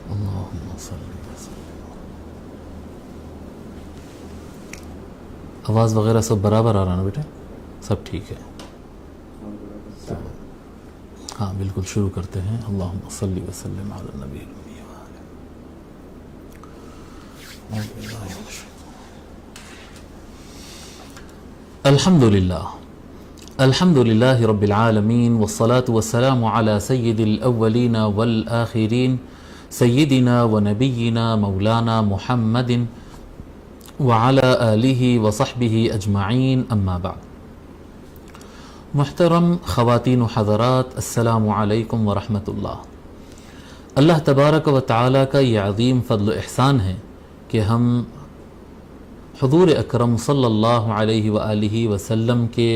اللہم صلی وسلم۔ آواز وغیرہ سب برابر آ رہا نا بیٹا؟ سب ٹھیک ہے؟ ہاں بالکل، شروع کرتے ہیں۔ اللہم صلی وسلم علی النبی الامی وآلہ۔ الحمد للہ الحمد للہ رب العالمین، والصلاة والسلام علی سید الاولین والآخرین، سیدنا و نبینا مولانا محمد وعلی آلہ وصحبہ اجمعین، اما بعد۔ محترم خواتین و حضرات، السلام علیکم ورحمۃ اللہ۔ اللہ تبارک و تعالیٰ کا یہ عظیم فضل و احسان ہے کہ ہم حضور اکرم صلی اللہ علیہ وآلہ وسلم کے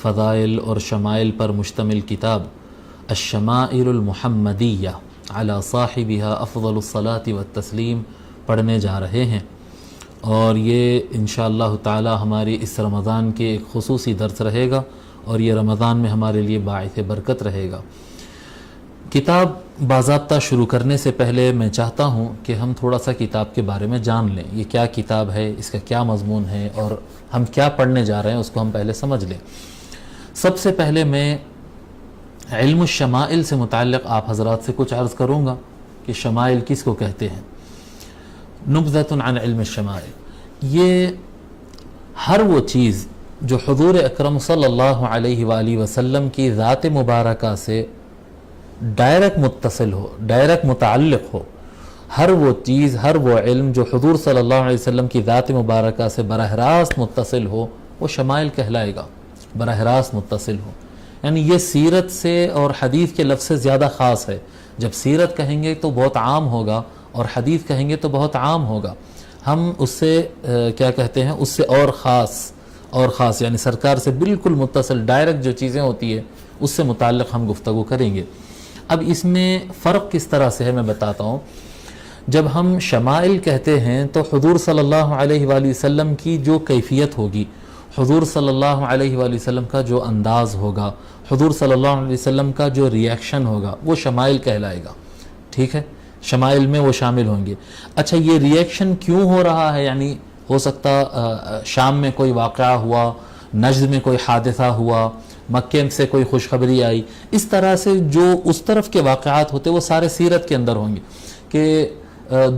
فضائل اور شمائل پر مشتمل کتاب الشمائل المحمدیہ علی صاحبہا افضل الصلاۃ والتسلیم پڑھنے جا رہے ہیں، اور یہ انشاءاللہ تعالی ہماری اس رمضان کے ایک خصوصی درس رہے گا، اور یہ رمضان میں ہمارے لیے باعث برکت رہے گا۔ کتاب باضابطہ شروع کرنے سے پہلے میں چاہتا ہوں کہ ہم تھوڑا سا کتاب کے بارے میں جان لیں، یہ کیا کتاب ہے، اس کا کیا مضمون ہے، اور ہم کیا پڑھنے جا رہے ہیں اس کو ہم پہلے سمجھ لیں۔ سب سے پہلے میں علم الشمائل سے متعلق آپ حضرات سے کچھ عرض کروں گا کہ شمائل کس کو کہتے ہیں۔ نبذۃ عن علم الشمائل، یہ ہر وہ چیز جو حضور اکرم صلی اللہ علیہ وآلہ وسلم کی ذات مبارکہ سے ڈائریکٹ متصل ہو، ڈائریکٹ متعلق ہو، ہر وہ چیز، ہر وہ علم جو حضور صلی اللہ علیہ وسلم کی ذات مبارکہ سے براہ راست متصل ہو، وہ شمائل کہلائے گا۔ براہ راست متصل ہو یعنی یہ سیرت سے اور حدیث کے لفظ سے زیادہ خاص ہے۔ جب سیرت کہیں گے تو بہت عام ہوگا، اور حدیث کہیں گے تو بہت عام ہوگا۔ ہم اس سے کیا کہتے ہیں، اس سے اور خاص یعنی سرکار سے بالکل متصل ڈائریکٹ جو چیزیں ہوتی ہے اس سے متعلق ہم گفتگو کریں گے۔ اب اس میں فرق کس طرح سے ہے میں بتاتا ہوں۔ جب ہم شمائل کہتے ہیں تو حضور صلی اللہ علیہ وآلہ وسلم کی جو کیفیت ہوگی، حضور صلی اللہ علیہ وآلہ وسلم کا جو انداز ہوگا، حضور صلی اللہ علیہ وسلم کا جو ریاکشن ہوگا، وہ شمائل کہلائے گا۔ ٹھیک ہے، شمائل میں وہ شامل ہوں گے۔ اچھا، یہ ریاکشن کیوں ہو رہا ہے؟ یعنی ہو سکتا شام میں کوئی واقعہ ہوا، نجد میں کوئی حادثہ ہوا، مکے سے کوئی خوشخبری آئی، اس طرح سے جو اس طرف کے واقعات ہوتے وہ سارے سیرت کے اندر ہوں گے کہ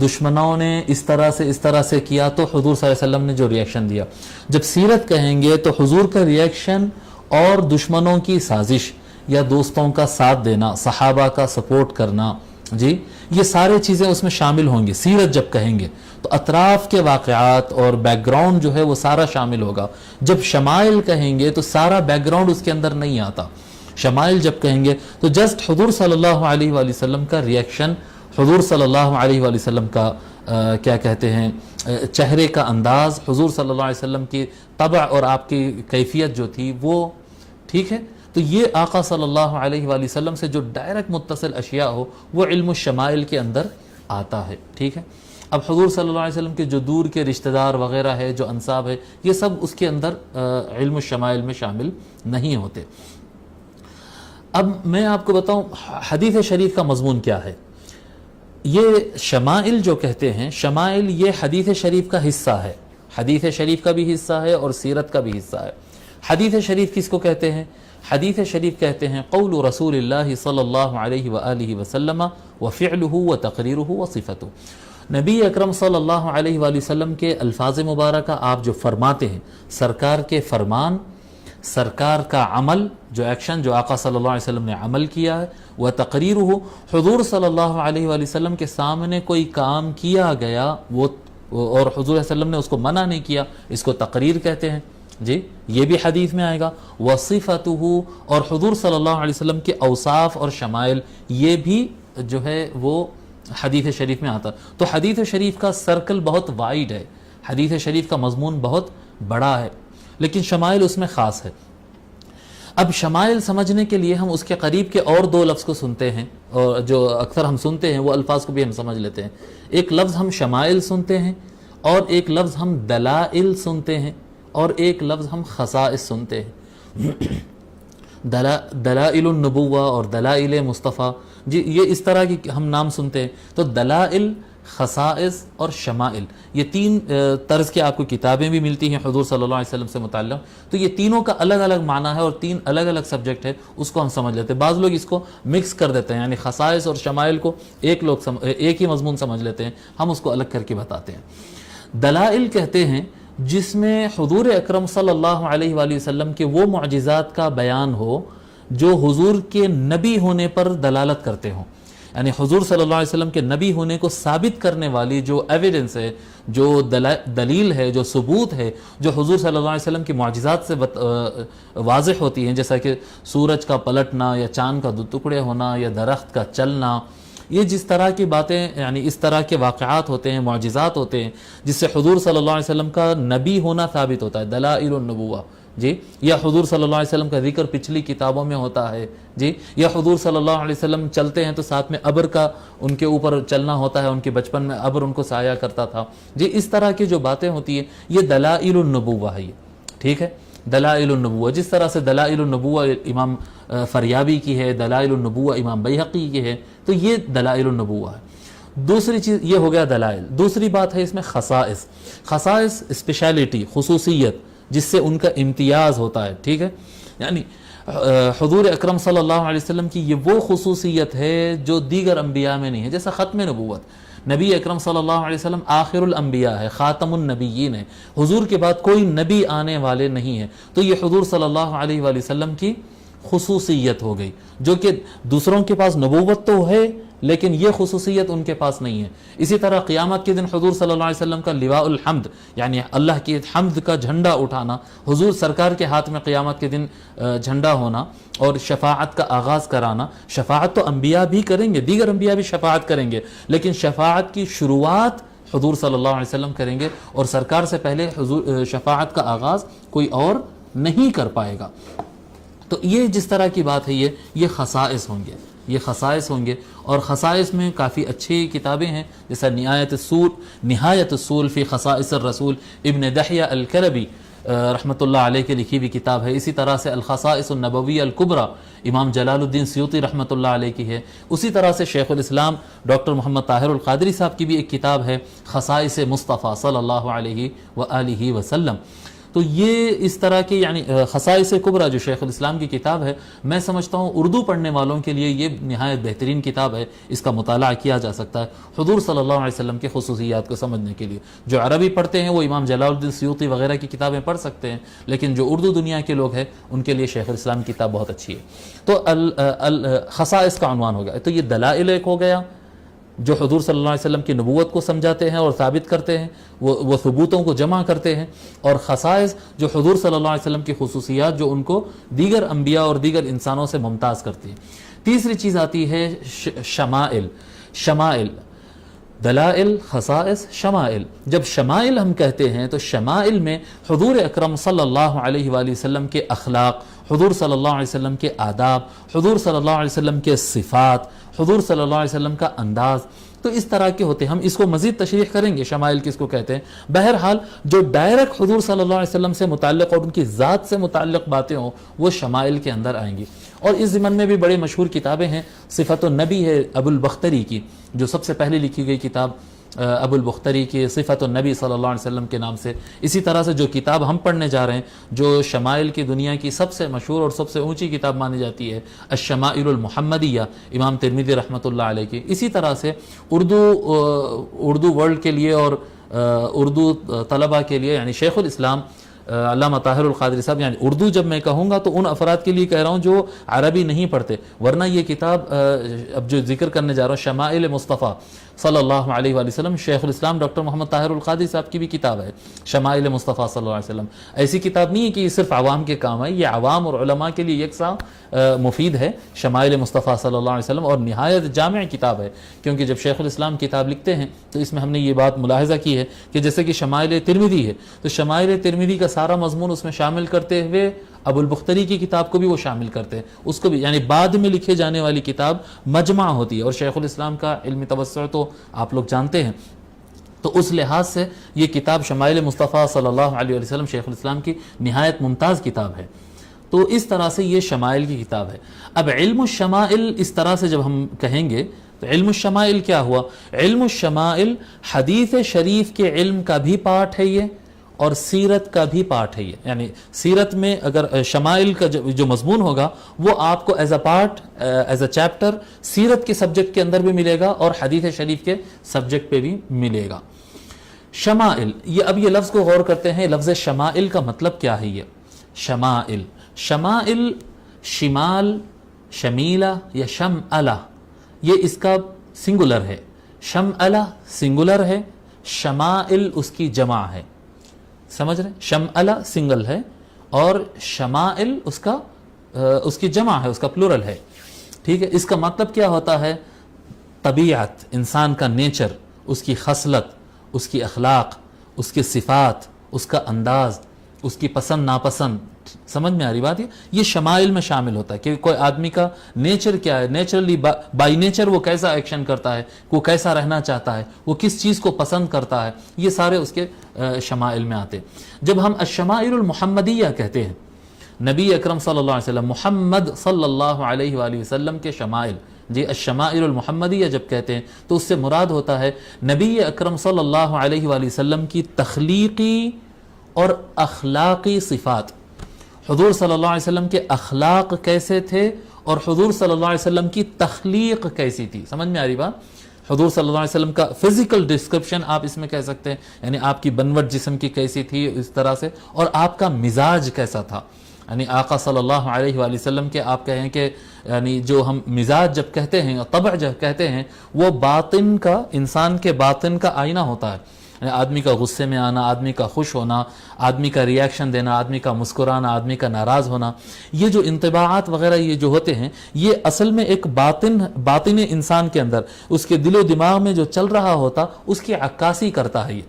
دشمنوں نے اس طرح سے کیا تو حضور صلی اللہ علیہ وسلم نے جو ریاکشن دیا۔ جب سیرت کہیں گے تو حضور کا ریاکشن اور دشمنوں کی سازش یا دوستوں کا ساتھ دینا، صحابہ کا سپورٹ کرنا، جی یہ سارے چیزیں اس میں شامل ہوں گی۔ سیرت جب کہیں گے تو اطراف کے واقعات اور بیک گراؤنڈ جو ہے وہ سارا شامل ہوگا۔ جب شمائل کہیں گے تو سارا بیک گراؤنڈ اس کے اندر نہیں آتا۔ شمائل جب کہیں گے تو جسٹ حضور صلی اللہ علیہ وآلہ وسلم کا ریاکشن، حضور صلی اللہ علیہ وآلہ وسلم کا کیا کہتے ہیں چہرے کا انداز، حضور صلی اللہ علیہ وسلم کی طبع اور آپ کی کیفیت جو تھی وہ، ٹھیک ہے۔ تو یہ آقا صلی اللہ علیہ وآلہ وسلم سے جو ڈائریکٹ متصل اشیاء ہو وہ علم الشمائل کے اندر آتا ہے، ٹھیک ہے۔ اب حضور صلی اللہ علیہ وسلم کے جو دور کے رشتہ دار وغیرہ ہے، جو انساب ہے، یہ سب اس کے اندر علم الشمائل میں شامل نہیں ہوتے۔ اب میں آپ کو بتاؤں حدیث شریف کا مضمون کیا ہے۔ یہ شمائل جو کہتے ہیں، شمائل یہ حدیث شریف کا حصہ ہے، حدیث شریف کا بھی حصہ ہے اور سیرت کا بھی حصہ ہے۔ حدیث شریف کس کو کہتے ہیں؟ حدیث شریف کہتے ہیں قول رسول اللہ صلی اللہ علیہ وآلہ وسلم وفعلہ وتقریرہ وصفتہ، نبی اکرم صلی اللہ علیہ وآلہ وسلم کے الفاظ مبارکہ، آپ جو فرماتے ہیں، سرکار کے فرمان، سرکار کا عمل، جو ایکشن جو آقا صلی اللہ علیہ وسلم نے عمل کیا ہے، وتقریرہ، حضور صلی اللہ علیہ وآلہ وسلم کے سامنے کوئی کام کیا گیا وہ اور حضور صلی اللہ علیہ وسلم نے اس کو منع نہیں کیا، اس کو تقریر کہتے ہیں، جی یہ بھی حدیث میں آئے گا۔ وصفتہ، اور حضور صلی اللہ علیہ وسلم کے اوصاف اور شمائل، یہ بھی جو ہے وہ حدیث شریف میں آتا۔ تو حدیث شریف کا سرکل بہت وائڈ ہے، حدیث شریف کا مضمون بہت بڑا ہے، لیکن شمائل اس میں خاص ہے۔ اب شمائل سمجھنے کے لیے ہم اس کے قریب کے اور دو لفظ کو سنتے ہیں، اور جو اکثر ہم سنتے ہیں وہ الفاظ کو بھی ہم سمجھ لیتے ہیں۔ ایک لفظ ہم شمائل سنتے ہیں، اور ایک لفظ ہم دلائل سنتے ہیں، اور ایک لفظ ہم خصائص سنتے ہیں۔ دلائل النبوہ اور دلائل مصطفیٰ، جی یہ اس طرح کی ہم نام سنتے ہیں. تو دلائل، خصائص اور شمائل، یہ تین طرز کے آپ کو کتابیں بھی ملتی ہیں حضور صلی اللہ علیہ وسلم سے متعلق. تو یہ تینوں کا الگ الگ معنی ہے اور تین الگ الگ سبجیکٹ ہے، اس کو ہم سمجھ لیتے ہیں. بعض لوگ اس کو مکس کر دیتے ہیں، یعنی خصائص اور شمائل کو ایک ہی مضمون سمجھ لیتے ہیں، ہم اس کو الگ کر کے بتاتے ہیں. دلائل کہتے ہیں جس میں حضور اکرم صلی اللہ علیہ وآلہ وسلم کے وہ معجزات کا بیان ہو جو حضور کے نبی ہونے پر دلالت کرتے ہوں. یعنی حضور صلی اللہ علیہ وسلم کے نبی ہونے کو ثابت کرنے والی جو ایویڈنس ہے، جو دلیل ہے، جو ثبوت ہے، جو حضور صلی اللہ علیہ وسلم کی معجزات سے واضح ہوتی ہیں، جیسا کہ سورج کا پلٹنا یا چاند کا دو ٹکڑے ہونا یا درخت کا چلنا، یہ جس طرح کی باتیں، یعنی اس طرح کے واقعات ہوتے ہیں، معجزات ہوتے ہیں جس سے حضور صلی اللہ علیہ وسلم کا نبی ہونا ثابت ہوتا ہے، دلائل النبوہ. جی یا حضور صلی اللہ علیہ وسلم کا ذکر پچھلی کتابوں میں ہوتا ہے. جی یا حضور صلی اللہ علیہ وسلم چلتے ہیں تو ساتھ میں ابر کا ان کے اوپر چلنا ہوتا ہے، ان کے بچپن میں ابر ان کو سایہ کرتا تھا. جی اس طرح کی جو باتیں ہوتی ہیں یہ دلائل النبوہ ہے. ٹھیک ہے، دلائل النبوہ، جس طرح سے دلائل النبوہ امام فریابی کی ہے، دلائل النبوہ امام بیہقی کی ہے، تو یہ دلائل النبوہ ہے. دوسری چیز یہ ہو گیا دلائل. دوسری بات ہے اس میں خصائص. خصائص اسپیشلٹی، خصوصیت، جس سے ان کا امتیاز ہوتا ہے. ٹھیک ہے، یعنی حضور اکرم صلی اللہ علیہ وسلم کی یہ وہ خصوصیت ہے جو دیگر انبیاء میں نہیں ہے. جیسا ختم نبوت، نبی اکرم صلی اللہ علیہ وسلم آخر الانبیاء ہے، خاتم النبیین ہے، حضور کے بعد کوئی نبی آنے والے نہیں ہیں. تو یہ حضور صلی اللہ علیہ وآلہ وسلم کی خصوصیت ہو گئی، جو کہ دوسروں کے پاس نبوت تو ہے لیکن یہ خصوصیت ان کے پاس نہیں ہے. اسی طرح قیامت کے دن حضور صلی اللہ علیہ وسلم کا لواء الحمد، یعنی اللہ کی حمد کا جھنڈا اٹھانا، حضور سرکار کے ہاتھ میں قیامت کے دن جھنڈا ہونا، اور شفاعت کا آغاز کرانا. شفاعت تو انبیاء بھی کریں گے، دیگر انبیاء بھی شفاعت کریں گے، لیکن شفاعت کی شروعات حضور صلی اللہ علیہ وسلم کریں گے، اور سرکار سے پہلے حضور شفاعت کا آغاز کوئی اور نہیں کر پائے گا. تو یہ جس طرح کی بات ہے یہ خصائص ہوں گے، یہ خصائص ہوں گے. اور خصائص میں کافی اچھی کتابیں ہیں، جیسا نہایت الصول فی خصائص الرسول ابن دحیہ الکلبی رحمۃ اللہ علیہ کے لکھی ہوئی کتاب ہے. اسی طرح سے الخصائص النبویہ الکبریٰ امام جلال الدین سیوطی رحمۃ اللہ علیہ کی ہے. اسی طرح سے شیخ الاسلام ڈاکٹر محمد طاہر القادری صاحب کی بھی ایک کتاب ہے خصائص مصطفیٰ صلی اللہ علیہ وآلہ وسلم. تو یہ اس طرح کی یعنی خصائص کبریٰ جو شیخ الاسلام کی کتاب ہے، میں سمجھتا ہوں اردو پڑھنے والوں کے لیے یہ نہایت بہترین کتاب ہے. اس کا مطالعہ کیا جا سکتا ہے حضور صلی اللہ علیہ وسلم کے خصوصیات کو سمجھنے کے لیے. جو عربی پڑھتے ہیں وہ امام جلال الدین سیوطی وغیرہ کی کتابیں پڑھ سکتے ہیں، لیکن جو اردو دنیا کے لوگ ہیں ان کے لیے شیخ الاسلام کی کتاب بہت اچھی ہے. تو خصائص کا عنوان ہو گیا. تو یہ دلائل ایک ہو گیا جو حضور صلی اللہ علیہ وسلم کی نبوت کو سمجھاتے ہیں اور ثابت کرتے ہیں، وہ ثبوتوں کو جمع کرتے ہیں. اور خصائص جو حضور صلی اللہ علیہ وسلم کی خصوصیات جو ان کو دیگر انبیاء اور دیگر انسانوں سے ممتاز کرتی ہیں. تیسری چیز آتی ہے شمائل. دلائل، خصائص، شمائل. جب شمائل ہم کہتے ہیں تو شمائل میں حضور اکرم صلی اللہ علیہ وآلہ وسلم کے اخلاق، حضور صلی اللہ علیہ وسلم کے آداب، حضور صلی اللہ علیہ وسلم کے صفات، حضور صلی اللہ علیہ وسلم کا انداز، تو اس طرح کے ہوتے ہیں. ہم اس کو مزید تشریح کریں گے شمائل کس کو کہتے ہیں. بہرحال جو ڈائریکٹ حضور صلی اللہ علیہ وسلم سے متعلق اور ان کی ذات سے متعلق باتیں ہوں وہ شمائل کے اندر آئیں گی. اور اس ضمن میں بھی بڑے مشہور کتابیں ہیں. صفت النبی ہے ابو البختری کی، جو سب سے پہلے لکھی گئی کتاب ابو البختری کی صفت النبی صلی اللہ علیہ وسلم کے نام سے. اسی طرح سے جو کتاب ہم پڑھنے جا رہے ہیں جو شمائل کی دنیا کی سب سے مشہور اور سب سے اونچی کتاب مانی جاتی ہے، الشمائل المحمدیہ امام ترمذی رحمۃ اللہ علیہ کی. اسی طرح سے اردو ورلڈ کے لیے اور اردو طلبہ کے لیے، یعنی شیخ الاسلام علامہ طاہر القادری صاحب، یعنی اردو جب میں کہوں گا تو ان افراد کے لیے کہہ رہا ہوں جو عربی نہیں پڑھتے، ورنہ یہ کتاب اب جو ذکر کرنے جا رہا ہوں شمائل مصطفیٰ صلی اللہ علیہ وآلہ وسلم، شیخ الاسلام ڈاکٹر محمد طاہر القادری صاحب کی بھی کتاب ہے شمائل مصطفیٰ صلی اللہ علیہ وسلم. ایسی کتاب نہیں ہے کہ یہ صرف عوام کے کام ہے، یہ عوام اور علماء کے لیے یکساں مفید ہے شمائل مصطفیٰ صلی اللہ علیہ وسلم، اور نہایت جامع کتاب ہے. کیونکہ جب شیخ الاسلام کتاب لکھتے ہیں تو اس میں ہم نے یہ بات ملاحظہ کی ہے کہ جیسے کہ شمائل ترمذی ہے تو شمائل ترمذی کا سارا مضمون اس میں شامل کرتے ہوئے ابو البختری کی کتاب کو بھی وہ شامل کرتے ہیں، اس کو بھی، یعنی بعد میں لکھے جانے والی کتاب مجمع ہوتی ہے. اور شیخ الاسلام کا علمی توسع تو آپ لوگ جانتے ہیں. تو اس لحاظ سے یہ کتاب شمائل مصطفیٰ صلی اللہ علیہ وسلم شیخ الاسلام کی نہایت ممتاز کتاب ہے. تو اس طرح سے یہ شمائل کی کتاب ہے۔ اب علم الشمائل اس طرح سے جب ہم کہیں گے تو علم الشمائل کیا ہوا؟ علم الشمائل حدیث شریف کے علم کا بھی پارٹ ہے یہ، اور سیرت کا بھی پارٹ ہے یہ۔ یعنی سیرت میں اگر شمائل کا جو مضمون ہوگا وہ آپ کو as a part, as a chapter سیرت کے سبجیکٹ کے اندر بھی ملے گا اور حدیث شریف کے سبجیکٹ پہ بھی ملے گا۔ شمائل، اب یہ لفظ کو غور کرتے ہیں، لفظ شمائل کا مطلب کیا ہے؟ یہ شمائل، شمائل شمال، شمیلہ یا شمعلہ، یہ اس کا سنگولر ہے۔ شمعلہ سنگولر ہے، شمائل اس کی جمع ہے، سمجھ رہے؟ شمعلہ سنگل ہے اور شمائل اس کی جمع ہے، اس کا پلورل ہے، ٹھیک ہے۔ اس کا مطلب کیا ہوتا ہے؟ طبیعت، انسان کا نیچر، اس کی خصلت، اس کی اخلاق، اس کی صفات، اس کا انداز، اس کی پسند ناپسند، سمجھ میں آ رہی بات؟ یہ شمائل میں شامل ہوتا ہے کہ کوئی آدمی کا نیچر کیا ہے، نیچرلی بائی نیچر وہ کیسا ایکشن کرتا ہے، وہ کیسا رہنا چاہتا ہے، وہ کس چیز کو پسند کرتا ہے، یہ سارے اس کے شمائل میں آتے ہیں۔ جب ہم الشمائل المحمدیہ کہتے ہیں، نبی اکرم صلی اللہ علیہ وسلم، محمد صلی اللہ علیہ وآلہ وسلم کے شمائل، جی الشمائل المحمدیہ جب کہتے ہیں تو اس سے مراد ہوتا ہے نبی اکرم صلی اللہ علیہ وآلہ وسلم کی تخلیقی اور اخلاقی صفات۔ حضور صلی اللہ علیہ وسلم کے اخلاق کیسے تھے اور حضور صلی اللہ علیہ وسلم کی تخلیق کیسی تھی، سمجھ میں آ رہی بات؟ حضور صلی اللہ علیہ وسلم کا فزیکل ڈسکرپشن آپ اس میں کہہ سکتے ہیں، یعنی آپ کی بنوٹ جسم کی کیسی تھی اس طرح سے، اور آپ کا مزاج کیسا تھا۔ یعنی آقا صلی اللہ علیہ وآلہ وسلم کے آپ کہیں کہ یعنی جو ہم مزاج جب کہتے ہیں، طبع جب کہتے ہیں، وہ باطن کا، انسان کے باطن کا آئینہ ہوتا ہے۔ یعنی آدمی کا غصے میں آنا، آدمی کا خوش ہونا، آدمی کا ریاکشن دینا، آدمی کا مسکرانا، آدمی کا ناراض ہونا، یہ جو انطباعات وغیرہ یہ جو ہوتے ہیں، یہ اصل میں ایک باطن انسان کے اندر، اس کے دل و دماغ میں جو چل رہا ہوتا اس کی عکاسی کرتا ہے۔ یہ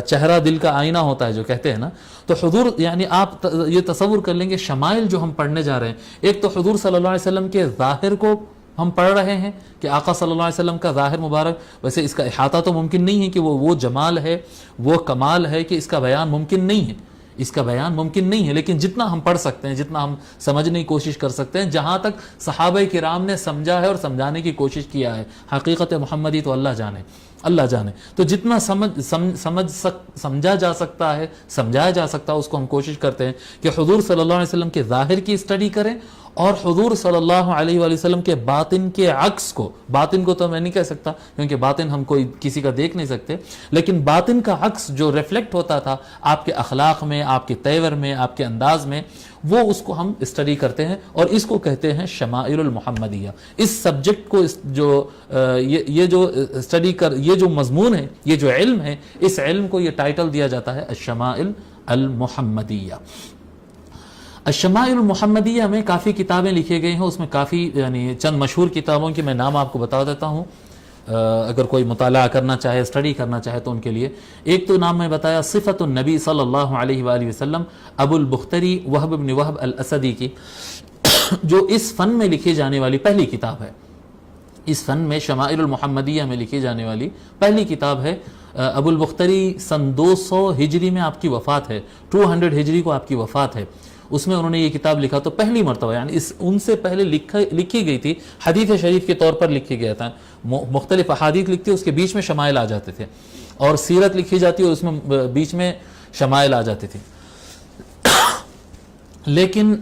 چہرہ دل کا آئینہ ہوتا ہے جو کہتے ہیں نا۔ تو حضور، یعنی آپ یہ تصور کر لیں گے شمائل جو ہم پڑھنے جا رہے ہیں، ایک تو حضور صلی اللہ علیہ وسلم کے ظاہر کو ہم پڑھ رہے ہیں کہ آقا صلی اللہ علیہ وسلم کا ظاہر مبارک، ویسے اس کا احاطہ تو ممکن نہیں ہے کہ وہ جمال ہے، وہ کمال ہے کہ اس کا بیان ممکن نہیں ہے، اس کا بیان ممکن نہیں ہے، لیکن جتنا ہم پڑھ سکتے ہیں، جتنا ہم سمجھنے کی کوشش کر سکتے ہیں، جہاں تک صحابہ کرام نے سمجھا ہے اور سمجھانے کی کوشش کیا ہے، حقیقت محمدی تو اللہ جانے، اللہ جانے، تو جتنا سمجھا جا سکتا ہے، سمجھایا جا سکتا ہے، اس کو ہم کوشش کرتے ہیں کہ حضور صلی اللہ علیہ وسلم کے ظاہر کی اسٹڈی کریں، اور حضور صلی اللہ علیہ وآلہ وسلم کے باطن کے عکس کو، باطن کو تو میں نہیں کہہ سکتا کیونکہ باطن ہم کوئی کسی کا دیکھ نہیں سکتے، لیکن باطن کا عکس جو ریفلیکٹ ہوتا تھا آپ کے اخلاق میں، آپ کے تیور میں، آپ کے انداز میں، وہ اس کو ہم اسٹڈی کرتے ہیں، اور اس کو کہتے ہیں شمائل المحمدیہ۔ اس سبجیکٹ کو یہ جو اسٹڈی یہ جو مضمون ہے، یہ جو علم ہے، اس علم کو یہ ٹائٹل دیا جاتا ہے الشمائل المحمدیہ۔ الشمائل المحمدیہ میں کافی کتابیں لکھی گئی ہیں، اس میں کافی یعنی چند مشہور کتابوں کی میں نام آپ کو بتا دیتا ہوں، اگر کوئی مطالعہ کرنا چاہے، اسٹڈی کرنا چاہے تو ان کے لیے۔ ایک تو نام میں بتایا صفت النبی صلی اللہ علیہ وآلہ وسلم، ابو البختری وہب بن وہب الاسدی کی، جو اس فن میں لکھی جانے والی پہلی کتاب ہے، اس فن میں شمائل المحمدیہ میں لکھی جانے والی پہلی کتاب ہے۔ ابو البختری سن 200 ہجری میں آپ کی وفات ہے، 200 ہجری کو آپ کی وفات ہے، اس میں انہوں نے یہ کتاب لکھا تو پہلی مرتبہ، یعنی ان سے پہلے لکھی گئی تھی، حدیث شریف کے طور پر لکھی گیا تھا، مختلف احادیث لکھتی، اس کے بیچ میں شمائل آ جاتے تھے، اور سیرت لکھی جاتی اور اس میں بیچ میں شمائل آ جاتے تھے۔ لیکن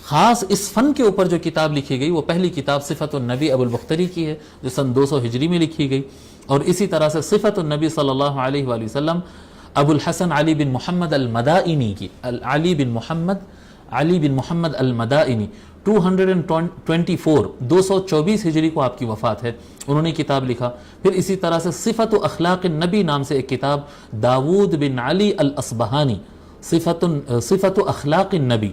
خاص اس فن کے اوپر جو کتاب لکھی گئی وہ پہلی کتاب صفت النبی ابو البختری کی ہے، جو سن 200 ہجری میں لکھی گئی، اور اسی طرح سے صفت النبی صلی اللہ علیہ وآلہ وسلم ابو الحسن علی بن محمد المدائنی کی، علی بن محمد المدائنی، 224 ہجری کو آپ کی وفات ہے، انہوں نے کتاب لکھا۔ پھر اسی طرح سے صفت و اخلاق النبی نام سے ایک کتاب داود بن علی الاصبہانی، صفت و اخلاق النبی،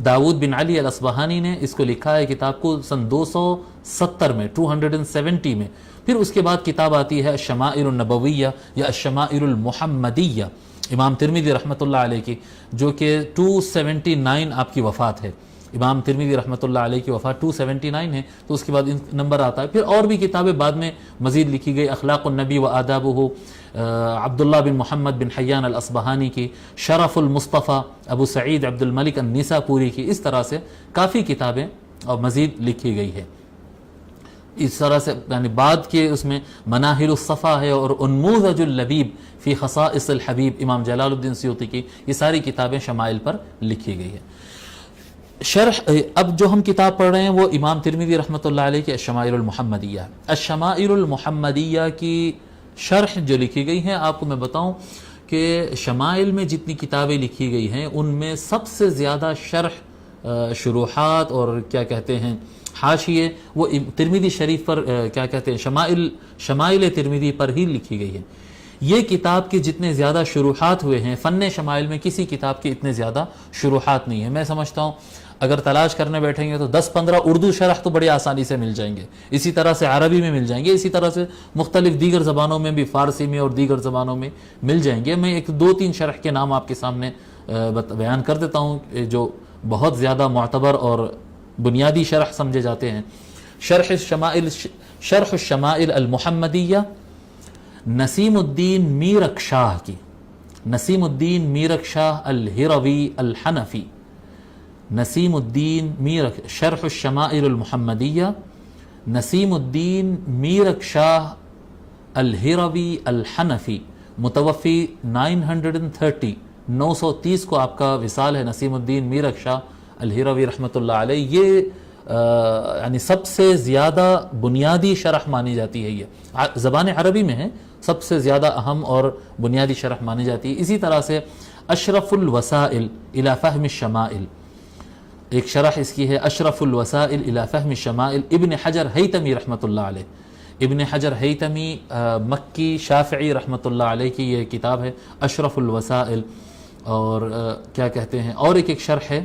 داود بن علی الاصبہانی نے اس کو لکھا ہے کتاب کو سن 270 میں، 270 میں۔ پھر اس کے بعد کتاب آتی ہے الشمائل النبویہ یا الشمائل المحمدیہ، امام ترمذی رحمۃ اللہ علیہ کی، جو کہ 279 آپ کی وفات ہے، امام ترمذی رحمۃ اللہ علیہ کی وفات 279 ہے، تو اس کے بعد نمبر آتا ہے۔ پھر اور بھی کتابیں بعد میں مزید لکھی گئی، اخلاق النبی و آدابہ عبداللہ بن محمد بن حیان الاصبہانی کی، شرف المصطفیٰ ابو سعید عبد الملک النساپوری کی، اس طرح سے کافی کتابیں اور مزید لکھی گئی ہے۔ اس طرح سے یعنی بعد کے اس میں مناہل الصفا ہے اور انموذج اللبیب فی خصائص الحبیب امام جلال الدین سیوطی کی، یہ ساری کتابیں شمائل پر لکھی گئی ہے۔ شرح اب جو ہم کتاب پڑھ رہے ہیں وہ امام ترمذی رحمۃ اللہ علیہ کی الشمائل المحمدیہ ہے۔ الشمائل المحمدیہ کی شرح جو لکھی گئی ہیں، آپ کو میں بتاؤں کہ شمائل میں جتنی کتابیں لکھی گئی ہیں ان میں سب سے زیادہ شرح، شروحات اور کیا کہتے ہیں حاشیے وہ ترمذی شریف پر کیا کہتے ہیں شمائل ترمذی پر ہی لکھی گئی ہے۔ یہ کتاب کے جتنے زیادہ شروحات ہوئے ہیں، فن شمائل میں کسی کتاب کے اتنے زیادہ شروحات نہیں ہیں۔ میں سمجھتا ہوں اگر تلاش کرنے بیٹھیں گے تو 10-15 اردو شرح تو بڑی آسانی سے مل جائیں گے، اسی طرح سے عربی میں مل جائیں گے، اسی طرح سے مختلف دیگر زبانوں میں بھی، فارسی میں اور دیگر زبانوں میں مل جائیں گے۔ میں ایک 2-3 شرح کے نام آپ کے سامنے بیان کر دیتا ہوں جو بہت زیادہ معتبر اور بنیادی شرح سمجھے جاتے ہیں۔ شرح الشمائل المحمدیہ نسیم الدین میرک شاہ کی، نسیم الدین میرک شاہ الہروی الحنفی، نسیم الدین میرک، شرح الشمائل المحمدیہ نسیم الدین میرک شاہ الہروی الحنفی، متوفی 930 کو آپ کا وصال ہے نسیم الدین میرک شاہ الہروی رحمۃ اللہ علیہ۔ یہ یعنی سب سے زیادہ بنیادی شرح مانی جاتی ہے، یہ زبان عربی میں ہے، سب سے زیادہ اہم اور بنیادی شرح مانی جاتی ہے۔ اسی طرح سے اشرف الوسائل الی فہم الشمائل، ایک شرح اس کی ہے اشرف الوسائل الی فہم الشمائل، ابن حجر ہیتمی رحمۃ اللہ علیہ، ابن حجر ہیتمی مکی شافعی رحمۃ اللہ علیہ کی یہ کتاب ہے اشرف الوسائل۔ اور کیا کہتے ہیں اور ایک شرح ہے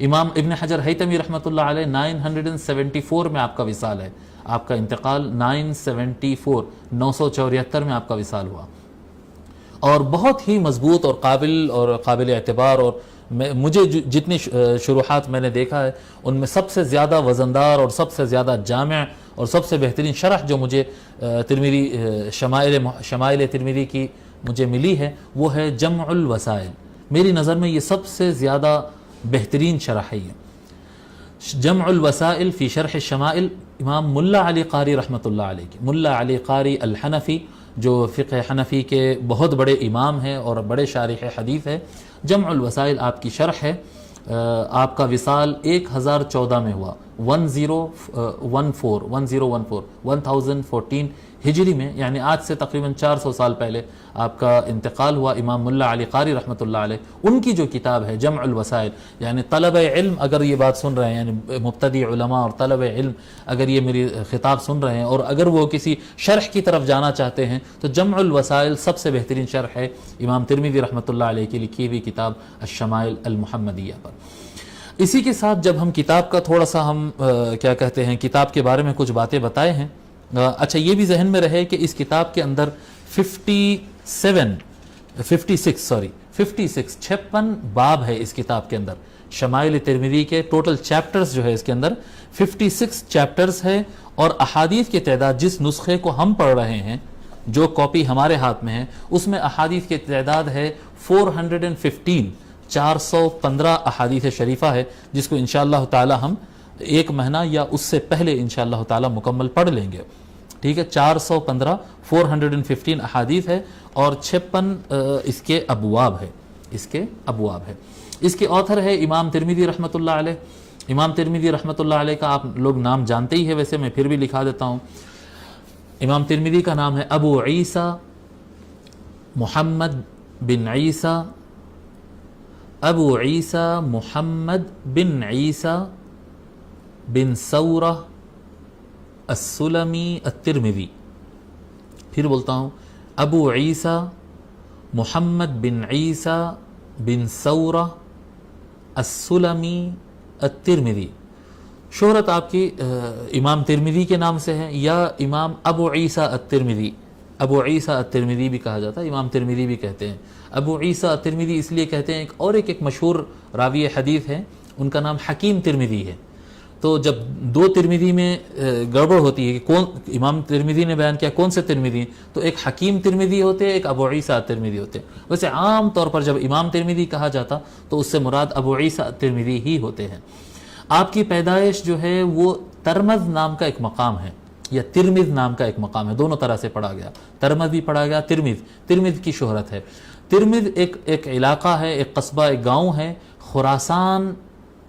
امام ابن حجر ہیتمی رحمۃ اللہ علیہ، 974 میں آپ کا وصال ہے، آپ کا انتقال 974 میں آپ کا وصال ہوا، اور بہت ہی مضبوط اور قابل اعتبار، اور مجھے جتنی شروحات میں نے دیکھا ہے ان میں سب سے زیادہ وزندار اور سب سے زیادہ جامع اور سب سے بہترین شرح جو مجھے ترمذی شمائل ترمذی کی مجھے ملی ہے وہ ہے جمع الوسائل۔ میری نظر میں یہ سب سے زیادہ بہترین شرح ہے یہ جمع الوسائل فی شرح الشمائل، امام ملا علی قاری رحمۃ اللہ علیہ کی، ملا علی قاری الحنفی جو فقہ حنفی کے بہت بڑے امام ہیں اور بڑے شارح حدیث ہے۔ جمع الوسائل آپ کی شرح ہے، آپ کا وصال 1014 میں ہوا، 1014 ہجری میں، یعنی آج سے تقریباً 400 سال پہلے آپ کا انتقال ہوا امام ملا علی قاری رحمۃ اللہ علیہ۔ ان کی جو کتاب ہے جمع الوسائل، یعنی طلب علم اگر یہ بات سن رہے ہیں، یعنی مبتدی علماء اور طلب علم اگر یہ میری خطاب سن رہے ہیں اور اگر وہ کسی شرح کی طرف جانا چاہتے ہیں تو جمع الوسائل سب سے بہترین شرح ہے امام ترمذی رحمۃ اللہ علیہ کی لکھی ہوئی کتاب الشمائل المحمدیہ پر۔ اسی کے ساتھ جب ہم کتاب کا تھوڑا سا ہم کیا کہتے ہیں کتاب کے بارے میں کچھ باتیں بتائے ہیں، اچھا یہ بھی ذہن میں رہے کہ اس کتاب کے اندر 56 باب ہے اس کتاب کے اندر، شمائل ترمذی کے ٹوٹل چیپٹرز جو ہے اس کے اندر 56 چیپٹرز ہے، اور احادیث کی تعداد جس نسخے کو ہم پڑھ رہے ہیں، جو کاپی ہمارے ہاتھ میں ہے، اس میں احادیث کی تعداد ہے 415 احادیث شریفہ ہے، جس کو انشاءاللہ تعالی ہم ایک مہینہ یا اس سے پہلے انشاءاللہ تعالی مکمل پڑھ لیں گے۔ ٹھیک ہے، 415 احادیث ہے اور 56 اس کے ابواب ہے، اس کے آتھر ہے امام ترمذی رحمۃ اللہ علیہ۔ امام ترمذی رحمۃ اللہ علیہ کا آپ لوگ نام جانتے ہی ہے، ویسے میں پھر بھی لکھا دیتا ہوں۔ امام ترمذی کا نام ہے ابو عیسیٰ محمد بن عیسیٰ، ابو عیسیٰ محمد بن عیسیٰ بن ثورہ السلمی الترمذی۔ پھر بولتا ہوں، ابو عیسیٰ محمد بن عیسیٰ بن ثورہ السلمی الترمذی۔ شہرت آپ کی امام ترمذی کے نام سے ہے یا امام ابو عیسیٰ الترمذی، ابو عیسیٰ الترمذی بھی کہا جاتا ہے، امام ترمذی بھی کہتے ہیں۔ ابو عیسیٰ الترمذی اس لیے کہتے ہیں، اور ایک مشہور راوی حدیث ہے ان کا نام حکیم ترمذی ہے. تو جب دو ترمذی میں گڑبڑ ہوتی ہے کہ کون امام ترمذی نے بیان کیا کون سے ترمذی ہیں، تو ایک حکیم ترمذی ہوتے ہیں، ایک ابو عیسیٰ ترمذی ہوتے ہیں. ویسے عام طور پر جب امام ترمذی کہا جاتا تو اس سے مراد ابو عیسیٰ ترمذی ہی ہوتے ہیں. آپ کی پیدائش جو ہے وہ ترمذ نام کا ایک مقام ہے یا ترمذ نام کا ایک مقام ہے، دونوں طرح سے پڑھا گیا، ترمذ بھی پڑھا گیا، ترمذ کی شہرت ہے. ترمذ ایک علاقہ ہے، ایک قصبہ، ایک گاؤں ہے خراسان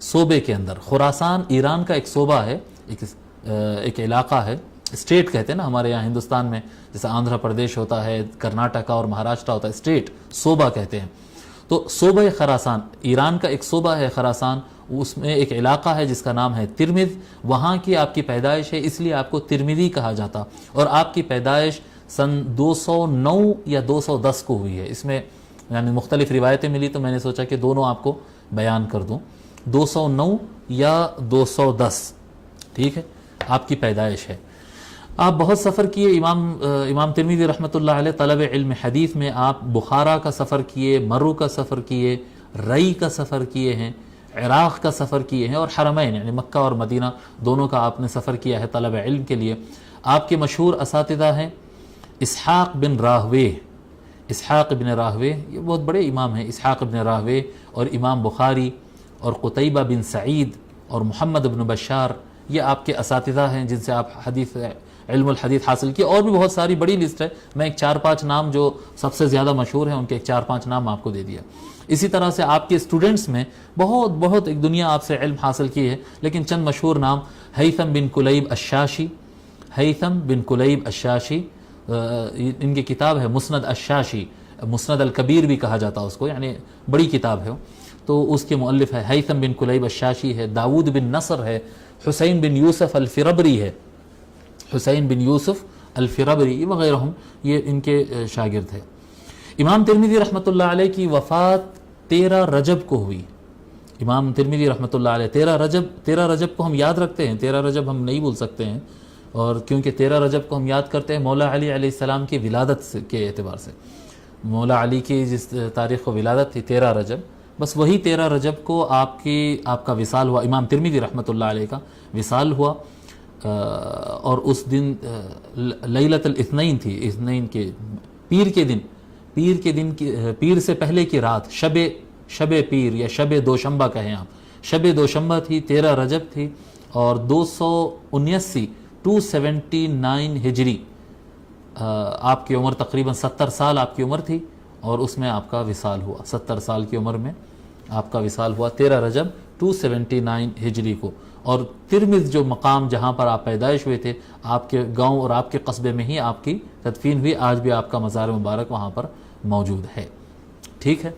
صوبے کے اندر. خراسان ایران کا ایک صوبہ ہے، ایک علاقہ ہے، اسٹیٹ کہتے ہیں نا ہمارے یہاں ہندوستان میں، جیسے آندھرا پردیش ہوتا ہے، کرناٹکا اور مہاراشٹر ہوتا ہے، اسٹیٹ صوبہ کہتے ہیں. تو صوبہ خراسان ایران کا ایک صوبہ ہے خراسان، اس میں ایک علاقہ ہے جس کا نام ہے ترمذ. وہاں کی آپ کی پیدائش ہے، اس لیے آپ کو ترمذی کہا جاتا. اور آپ کی پیدائش سن 209 یا 210 کو ہوئی ہے. اس میں یعنی مختلف روایتیں ملی تو میں نے سوچا کہ دونوں آپ کو بیان کر دوں. 209 یا 210 ٹھیک ہے آپ کی پیدائش ہے. آپ بہت سفر کیے. امام ترمذی رحمۃ اللہ علیہ طلب علم حدیث میں آپ بخارا کا سفر کیے، مرو کا سفر کیے، رئی کا سفر کیے ہیں، عراق کا سفر کیے ہیں، اور حرمین یعنی مکہ اور مدینہ دونوں کا آپ نے سفر کیا ہے طلب علم کے لیے. آپ کے مشہور اساتذہ ہیں اسحاق بن راہویہ. اسحاق بن راہویہ یہ بہت بڑے امام ہیں. اسحاق بن راہویہ اور امام بخاری اور قتیبہ بن سعید اور محمد بن بشار یہ آپ کے اساتذہ ہیں جن سے آپ علم الحدیث حاصل کیے. اور بھی بہت ساری بڑی لسٹ ہے، میں ایک 4-5 نام جو سب سے زیادہ مشہور ہیں ان کے ایک 4-5 نام آپ کو دے دیا. اسی طرح سے آپ کے اسٹوڈنٹس میں بہت ایک دنیا آپ سے علم حاصل کی ہے، لیکن چند مشہور نام: ہیثم بن کلیب الشاشی. ہیثم بن کلیب الشاشی ان کی کتاب ہے مسند الشاشی، مسند الکبیر بھی کہا جاتا اس کو، یعنی بڑی کتاب ہے. تو اس کے مؤلف ہے ہیثم بن کلیب الشاشی ہے. داود بن نصر ہے. حسین بن یوسف الفربری ہے. حسین بن یوسف الفربری وغیرہ یہ ان کے شاگرد ہے. امام ترمذی رحمۃ اللہ علیہ کی وفات 13 رجب کو ہوئی. امام ترمذی رحمۃ اللہ علیہ 13 رجب کو ہم یاد رکھتے ہیں، 13 رجب ہم نہیں بھول سکتے ہیں، اور کیونکہ 13 رجب کو ہم یاد کرتے ہیں مولا علی علیہ السلام کی ولادت کے اعتبار سے. مولا علی کی جس تاریخ کو ولادت تھی 13 رجب، بس وہی 13 رجب کو آپ کا وصال ہوا. امام ترمذی رحمۃ اللہ علیہ کا وصال ہوا، اور اس دن لیلۃ الاثنین تھی. اثنین کے پیر کے دن پیر سے پہلے کی رات، شب پیر یا شب دوشنبہ کہیں آپ، شب دوشنبہ تھی، 13 رجب تھی، اور 279 ہجری آپ کی عمر تقریباً 70 سال آپ کی عمر تھی، اور اس میں آپ کا وصال ہوا. 70 سال کی عمر میں آپ کا وصال ہوا 13 رجب 279 ہجری کو. اور ترمذ جو مقام جہاں پر آپ پیدائش ہوئے تھے، آپ کے گاؤں اور آپ کے قصبے میں ہی آپ کی تدفین ہوئی. آج بھی آپ کا مزار مبارک وہاں پر موجود ہے. ٹھیک ہے.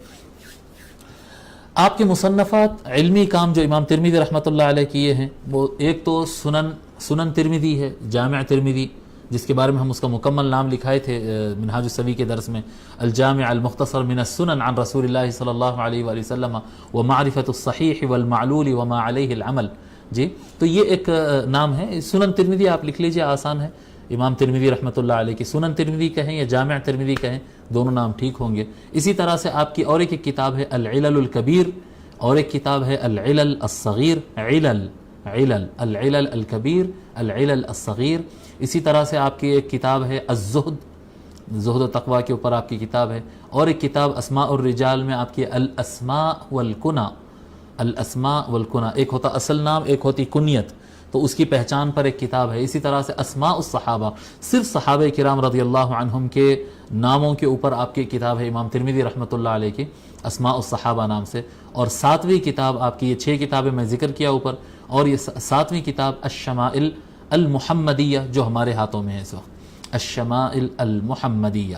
آپ کے مصنفات علمی کام جو امام ترمذی رحمۃ اللہ علیہ کیے ہیں، وہ ایک تو سنن ترمذی ہے، جامع ترمذی، جس کے بارے میں ہم اس کا مکمل نام لکھائے تھے منہاج السوی کے درس میں، الجامع المختصر من السنن عن رسول اللہ صلی اللہ علیہ وآلہ وسلم ومعرفۃ الصحیح والمعلول وما علیہ العمل. جی تو یہ ایک نام ہے. سنن ترمذی آپ لکھ لیجئے، آسان ہے. امام ترمذی رحمۃ اللہ علیہ کی سنن ترمذی کہیں یا جامع ترمذی کہیں، دونوں نام ٹھیک ہوں گے. اسی طرح سے آپ کی اور ایک کتاب ہے العلل الکبیر، اور ایک کتاب ہے العلل الصغیر. العلل الکبیر، العلل الصغیر. اسی طرح سے آپ کی ایک کتاب ہے الزہد، زہد و تقوی کے اوپر آپ کی کتاب ہے. اور ایک کتاب اسماء الرجال میں آپ کی الاسماء والکنہ. الاسماء والکنہ، ایک ہوتا اصل نام، ایک ہوتی کنیت، تو اس کی پہچان پر ایک کتاب ہے. اسی طرح سے اسماء الصحابہ، صرف صحابہ کرام رضی اللہ عنہم کے ناموں کے اوپر آپ کی کتاب ہے امام ترمذی رحمۃ اللہ علیہ کی، اسماء الصحابہ نام سے. اور 7ویں کتاب آپ کی، یہ 6 کتابیں میں ذکر کیا اوپر، اور یہ 7ویں کتاب الشمائل المحمدیہ جو ہمارے ہاتھوں میں ہے اس وقت. الشمائل المحمدیہ.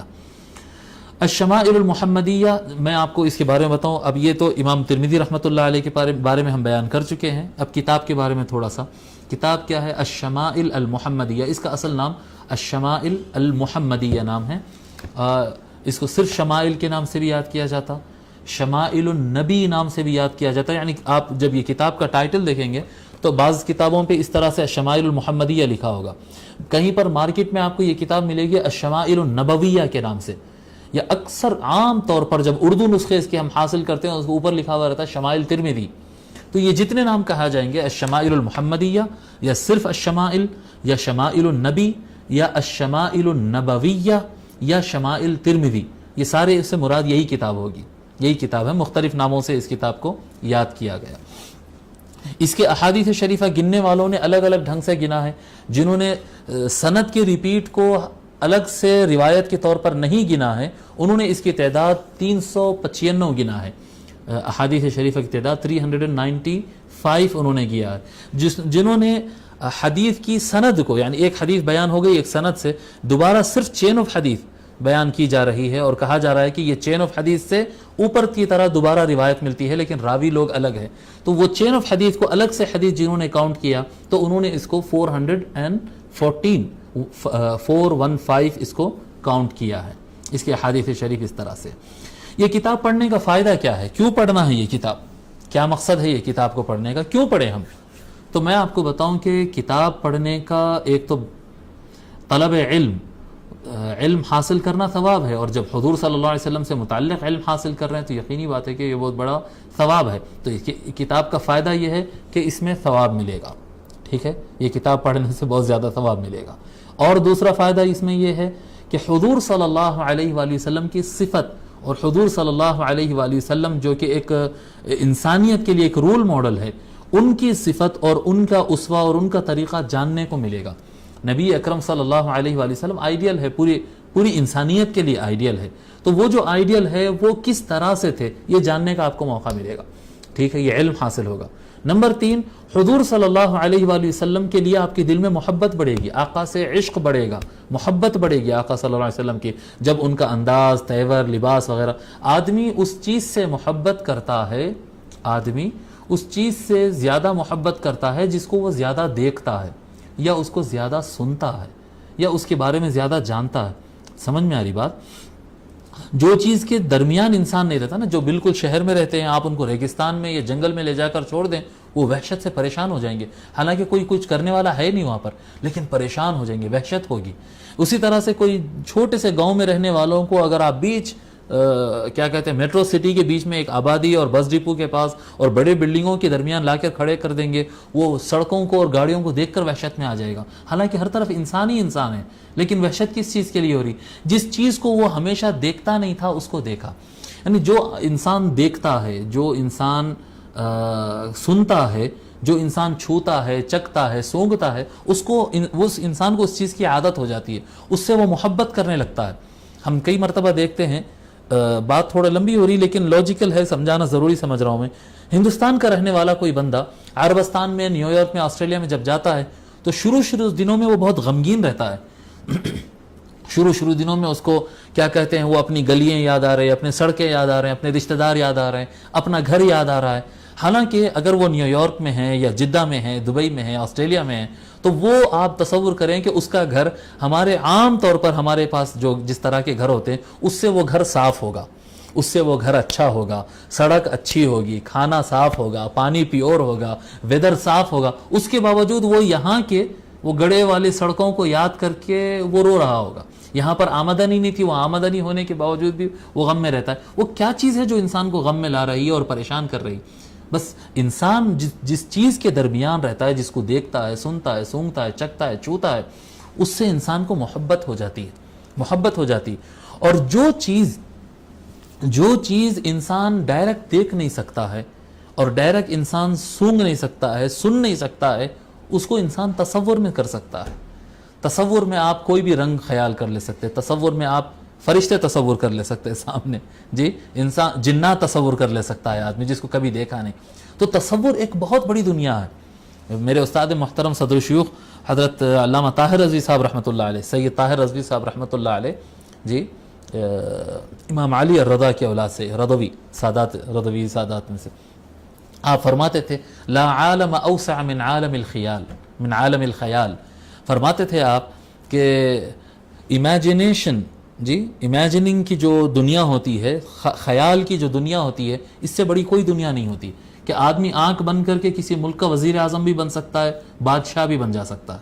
الشمائل المحمدیہ میں آپ کو اس کے بارے میں بتاؤں. اب یہ تو امام ترمذی رحمۃ اللہ علیہ کے بارے میں ہم بیان کر چکے ہیں. اب کتاب کے بارے میں تھوڑا سا. کتاب کیا ہے؟ الشمائل المحمدیہ. اس کا اصل نام الشمائل المحمدیہ نام ہے. اس کو صرف شمائل کے نام سے بھی یاد کیا جاتا، شمائل النبی نام سے بھی یاد کیا جاتا ہے. یعنی آپ جب یہ کتاب کا ٹائٹل دیکھیں گے تو بعض کتابوں پہ اس طرح سے الشمائل المحمدیہ لکھا ہوگا، کہیں پر مارکیٹ میں آپ کو یہ کتاب ملے گی الشمائل النبویہ کے نام سے. یا اکثر عام طور پر جب اردو نسخے اس کے ہم حاصل کرتے ہیں اس کے اوپر لکھا ہوا رہتا ہے شمائل ترمذی. تو یہ جتنے نام کہا جائیں گے، الشمائل المحمدیہ یا صرف الشمائل یا شمائل النبی یا الشمائل النبویہ یا شمائل ترمذی، یہ سارے اس سے مراد یہی کتاب ہوگی، یہی کتاب ہے، مختلف ناموں سے اس کتاب کو یاد کیا گیا۔ اس کے احادیث شریفہ گننے والوں نے الگ الگ ڈھنگ سے گنا ہے، جنہوں نے سند کے ریپیٹ کو الگ سے روایت کے طور پر نہیں گنا ہے، انہوں نے اس کی تعداد 395 گنا ہے، احادیث شریفہ کی تعداد 395 انہوں نے کیا ہے۔ جنہوں نے حدیث کی سند کو، یعنی ایک حدیث بیان ہو گئی ایک سند سے، دوبارہ صرف چین آف حدیث بیان کی جا رہی ہے اور کہا جا رہا ہے کہ یہ چین آف حدیث سے اوپر کی طرح دوبارہ روایت ملتی ہے لیکن راوی لوگ الگ ہیں، تو وہ چین آف حدیث کو الگ سے حدیث جنہوں نے کاؤنٹ کیا تو انہوں نے اس کو 415 اس کو کاؤنٹ کیا ہے، اس کے حدیث شریف اس طرح سے۔ یہ کتاب پڑھنے کا فائدہ کیا ہے، کیوں پڑھنا ہے یہ کتاب، کیا مقصد ہے یہ کتاب کو پڑھنے کا، کیوں پڑھیں ہم؟ تو میں آپ کو بتاؤں کہ کتاب پڑھنے کا ایک تو طلب علم حاصل کرنا ثواب ہے، اور جب حضور صلی اللہ علیہ وسلم سے متعلق علم حاصل کر رہے ہیں تو یقینی بات ہے کہ یہ بہت بڑا ثواب ہے۔ تو اس کتاب کا فائدہ یہ ہے کہ اس میں ثواب ملے گا، ٹھیک ہے، یہ کتاب پڑھنے سے بہت زیادہ ثواب ملے گا۔ اور دوسرا فائدہ اس میں یہ ہے کہ حضور صلی اللہ علیہ وآلہ وسلم کی صفت، اور حضور صلی اللہ علیہ وآلہ وسلم جو کہ ایک انسانیت کے لیے ایک رول ماڈل ہے، ان کی صفت اور ان کا اسوہ اور ان کا طریقہ جاننے کو ملے گا۔ نبی اکرم صلی اللہ علیہ وآلہ وسلم آئیڈیل ہے، پوری انسانیت کے لیے آئیڈیل ہے، تو وہ جو آئیڈیل ہے وہ کس طرح سے تھے یہ جاننے کا آپ کو موقع ملے گا، ٹھیک ہے، یہ علم حاصل ہوگا۔ نمبر 3، حضور صلی اللہ علیہ وآلہ وسلم کے لیے آپ کے دل میں محبت بڑھے گی، آقا سے عشق بڑھے گا، محبت بڑھے گی آقا صلی اللہ علیہ وسلم کی، جب ان کا انداز، تیور، لباس وغیرہ، آدمی اس چیز سے محبت کرتا ہے، آدمی اس چیز سے زیادہ محبت کرتا ہے جس کو وہ زیادہ دیکھتا ہے یا اس کو زیادہ سنتا ہے یا اس کے بارے میں زیادہ جانتا ہے۔ سمجھ میں آ رہی بات؟ جو چیز کے درمیان انسان نہیں رہتا نا، جو بالکل شہر میں رہتے ہیں، آپ ان کو ریگستان میں یا جنگل میں لے جا کر چھوڑ دیں، وہ وحشت سے پریشان ہو جائیں گے، حالانکہ کوئی کچھ کرنے والا ہے نہیں وہاں پر، لیکن پریشان ہو جائیں گے، وحشت ہوگی۔ اسی طرح سے کوئی چھوٹے سے گاؤں میں رہنے والوں کو اگر آپ بیچ کیا کہتے ہیں میٹرو سٹی کے بیچ میں ایک آبادی اور بس ڈپو کے پاس اور بڑے بلڈنگوں کے درمیان لا کر کھڑے کر دیں گے، وہ سڑکوں کو اور گاڑیوں کو دیکھ کر وحشت میں آ جائے گا، حالانکہ ہر طرف انسان ہی انسان ہے، لیکن وحشت کس چیز کے لیے ہو رہی؟ جس چیز کو وہ ہمیشہ دیکھتا نہیں تھا اس کو دیکھا۔ یعنی جو انسان دیکھتا ہے، جو انسان سنتا ہے، جو انسان چھوتا ہے، چکھتا ہے، سونگھتا ہے، اس انسان کو اس چیز کی عادت ہو جاتی ہے، اس سے وہ محبت کرنے لگتا ہے۔ ہم کئی مرتبہ دیکھتے ہیں، بات تھوڑا لمبی ہو رہی لیکن لاجیکل ہے، سمجھانا ضروری سمجھ رہا ہوں میں۔ ہندوستان کا رہنے والا کوئی بندہ عربستان میں، نیو یارک میں، آسٹریلیا میں جب جاتا ہے تو شروع دنوں میں وہ بہت غمگین رہتا ہے۔ شروع دنوں میں اس کو کیا کہتے ہیں، وہ اپنی گلیاں یاد آ رہے ہیں، اپنے سڑکیں یاد آ رہے ہیں، اپنے رشتہ دار یاد آ رہے ہیں، اپنا گھر یاد آ رہا ہے۔ حالانکہ اگر وہ نیو یارک میں ہے یا جدہ میں ہے، دبئی میں ہے، آسٹریلیا میں ہے، تو وہ آپ تصور کریں کہ اس کا گھر ہمارے عام طور پر ہمارے پاس جو جس طرح کے گھر ہوتے ہیں اس سے وہ گھر صاف ہوگا، اس سے وہ گھر اچھا ہوگا، سڑک اچھی ہوگی، کھانا صاف ہوگا، پانی پیور ہوگا، ویدر صاف ہوگا، اس کے باوجود وہ یہاں کے وہ گڑے والی سڑکوں کو یاد کر کے وہ رو رہا ہوگا۔ یہاں پر آمدنی نہیں تھی، وہ آمدنی ہونے کے باوجود بھی وہ غم میں رہتا ہے۔ وہ کیا چیز ہے جو انسان کو غم میں لا رہی ہے اور پریشان کر رہی ہے؟ بس انسان جس چیز کے درمیان رہتا ہے، جس کو دیکھتا ہے، سنتا ہے، سونگھتا ہے، چکھتا ہے، چھوتا ہے، اس سے انسان کو محبت ہو جاتی ہے، محبت ہو جاتی ہے۔ اور جو چیز انسان ڈائریکٹ دیکھ نہیں سکتا ہے اور ڈائریکٹ انسان سونگھ نہیں سکتا ہے، سن نہیں سکتا ہے، اس کو انسان تصور میں کر سکتا ہے۔ تصور میں آپ کوئی بھی رنگ خیال کر لے سکتے، تصور میں آپ فرشتے تصور کر لے سکتے سامنے، جی، انسان جنات تصور کر لے سکتا ہے آدمی جس کو کبھی دیکھا نہیں۔ تو تصور ایک بہت بڑی دنیا ہے۔ میرے استاد محترم صدر الشیوخ حضرت علامہ طاہر رضوی صاحب رحمۃ اللہ علیہ، سید طاہر رضوی صاحب رحمۃ اللہ علیہ، جی، امام علی الرضا کے اولاد سے، رضوی سادات میں سے، آپ فرماتے تھے لا عالم اوسع من عالم الخیال، فرماتے تھے آپ کہ امیجنیشن، جی، امیجننگ کی جو دنیا ہوتی ہے، خیال کی جو دنیا ہوتی ہے، اس سے بڑی کوئی دنیا نہیں ہوتی کہ آدمی آنکھ بند کر کے کسی ملک کا وزیر اعظم بھی بن سکتا ہے، بادشاہ بھی بن جا سکتا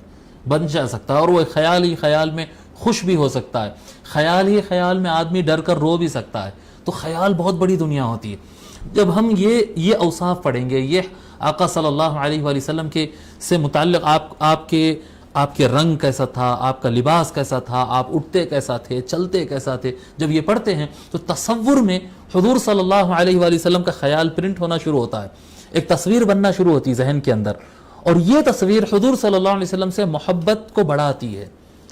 ہے، اور وہ خیال ہی خیال میں خوش بھی ہو سکتا ہے، خیال ہی خیال میں آدمی ڈر کر رو بھی سکتا ہے۔ تو خیال بہت بڑی دنیا ہوتی ہے۔ جب ہم یہ اوصاف پڑھیں گے، یہ آقا صلی اللہ علیہ وآلہ وسلم کے سے متعلق آپ کے رنگ کیسا تھا، آپ کا لباس کیسا تھا، آپ اٹھتے کیسا تھے، چلتے کیسا تھے، جب یہ پڑھتے ہیں تو تصور میں حضور صلی اللہ علیہ وآلہ وسلم کا خیال پرنٹ ہونا شروع ہوتا ہے، ایک تصویر بننا شروع ہوتی ہے ذہن کے اندر، اور یہ تصویر حضور صلی اللہ علیہ وسلم سے محبت کو بڑھاتی ہے۔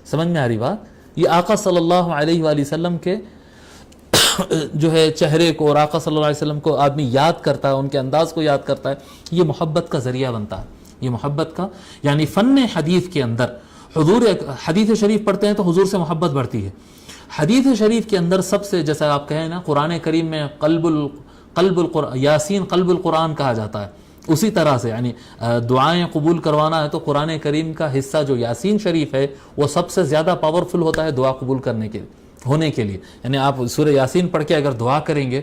سمجھ میں آ رہی بات؟ یہ آقا صلی اللہ علیہ وآلہ وسلم کے جو ہے چہرے کو اور آقا صلی اللہ علیہ وسلم کو آدمی یاد کرتا ہے، ان کے انداز کو یاد کرتا ہے، یہ محبت کا ذریعہ بنتا ہے، یہ محبت کا، یعنی فن حدیث کے اندر حدیث شریف پڑھتے ہیں تو حضور سے محبت بڑھتی ہے۔ حدیث شریف کے اندر سب سے، جیسا آپ کہیں نا قرآن کریم میں یاسین قلب القرآن کہا جاتا ہے، اسی طرح سے یعنی دعائیں قبول کروانا ہے تو قرآن کریم کا حصہ جو یاسین شریف ہے وہ سب سے زیادہ پاورفل ہوتا ہے دعا قبول کرنے کے ہونے کے لیے، یعنی آپ سورہ یاسین پڑھ کے اگر دعا کریں گے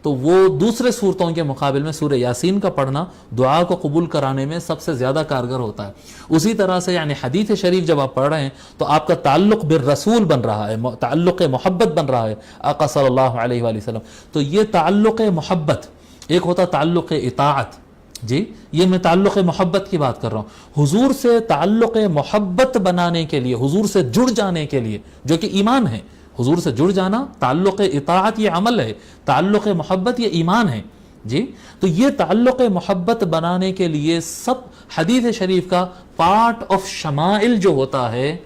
تو وہ دوسرے صورتوں کے مقابل میں سورہ یاسین کا پڑھنا دعا کو قبول کرانے میں سب سے زیادہ کارگر ہوتا ہے۔ اسی طرح سے یعنی حدیث شریف جب آپ پڑھ رہے ہیں تو آپ کا تعلق بالرسول بن رہا ہے، تعلق محبت بن رہا ہے آقا صلی اللہ علیہ وآلہ وسلم۔ تو یہ تعلق محبت، ایک ہوتا تعلق اطاعت، جی یہ میں تعلق محبت کی بات کر رہا ہوں، حضور سے تعلق محبت بنانے کے لیے، حضور سے جڑ جانے کے لیے، جو کہ ایمان ہے، حضور سے جڑ جانا، تعلق اطاعت یہ عمل ہے، تعلق محبت یہ ایمان ہے، جی تو یہ تعلق محبت بنانے کے لیے سب حدیث شریف کا پارٹ آف شمائل جو ہوتا ہے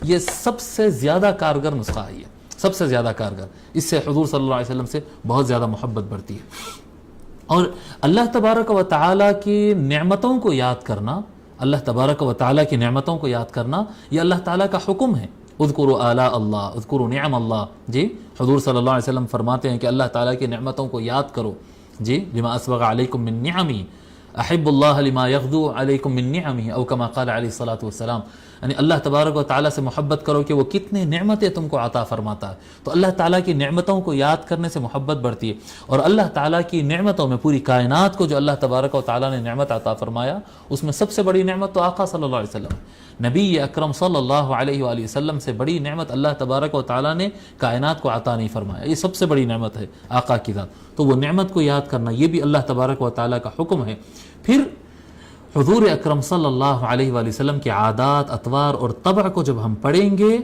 یہ سب سے زیادہ کارگر نسخہ ہے، سب سے زیادہ کارگر، اس سے حضور صلی اللہ علیہ وسلم سے بہت زیادہ محبت بڑھتی ہے۔ اور اللہ تبارک و تعالیٰ کی نعمتوں کو یاد کرنا، اللہ تبارک و تعالیٰ کی نعمتوں کو یاد کرنا یہ اللہ تعالیٰ کا حکم ہے۔ اذکروا آلاء اللہ، اذکروا نعم اللہ، جی حضور صلی اللہ علیہ وسلم فرماتے ہیں کہ اللہ تعالیٰ کی نعمتوں کو یاد کرو، جی لما اسبغ علیکم من نعمی احب اللہ لما یغدو علیکم من نعمی، او کما قال علیہ الصلاۃ والسلام، یعنی اللہ تبارک و تعالیٰ سے محبت کرو کہ وہ کتنے نعمتیں تم کو عطا فرماتا ہے۔ تو اللہ تعالیٰ کی نعمتوں کو یاد کرنے سے محبت بڑھتی ہے، اور اللہ تعالیٰ کی نعمتوں میں پوری کائنات کو جو اللہ تبارک و تعالیٰ نے نعمت عطا فرمایا اس میں سب سے بڑی نعمت تو آقا صلی اللہ علیہ وسلم ہے۔ نبی اکرم صلی اللہ علیہ وآلہ وسلم سے بڑی نعمت اللہ تبارک و تعالیٰ نے کائنات کو عطا نہیں فرمایا، یہ سب سے بڑی نعمت ہے آقا کی ذات، تو وہ نعمت کو یاد کرنا یہ بھی اللہ تبارک و تعالیٰ کا حکم ہے۔ پھر حضور اکرم صلی اللہ علیہ وآلہ وسلم کے عادات، اطوار اور طبع کو جب ہم پڑھیں گے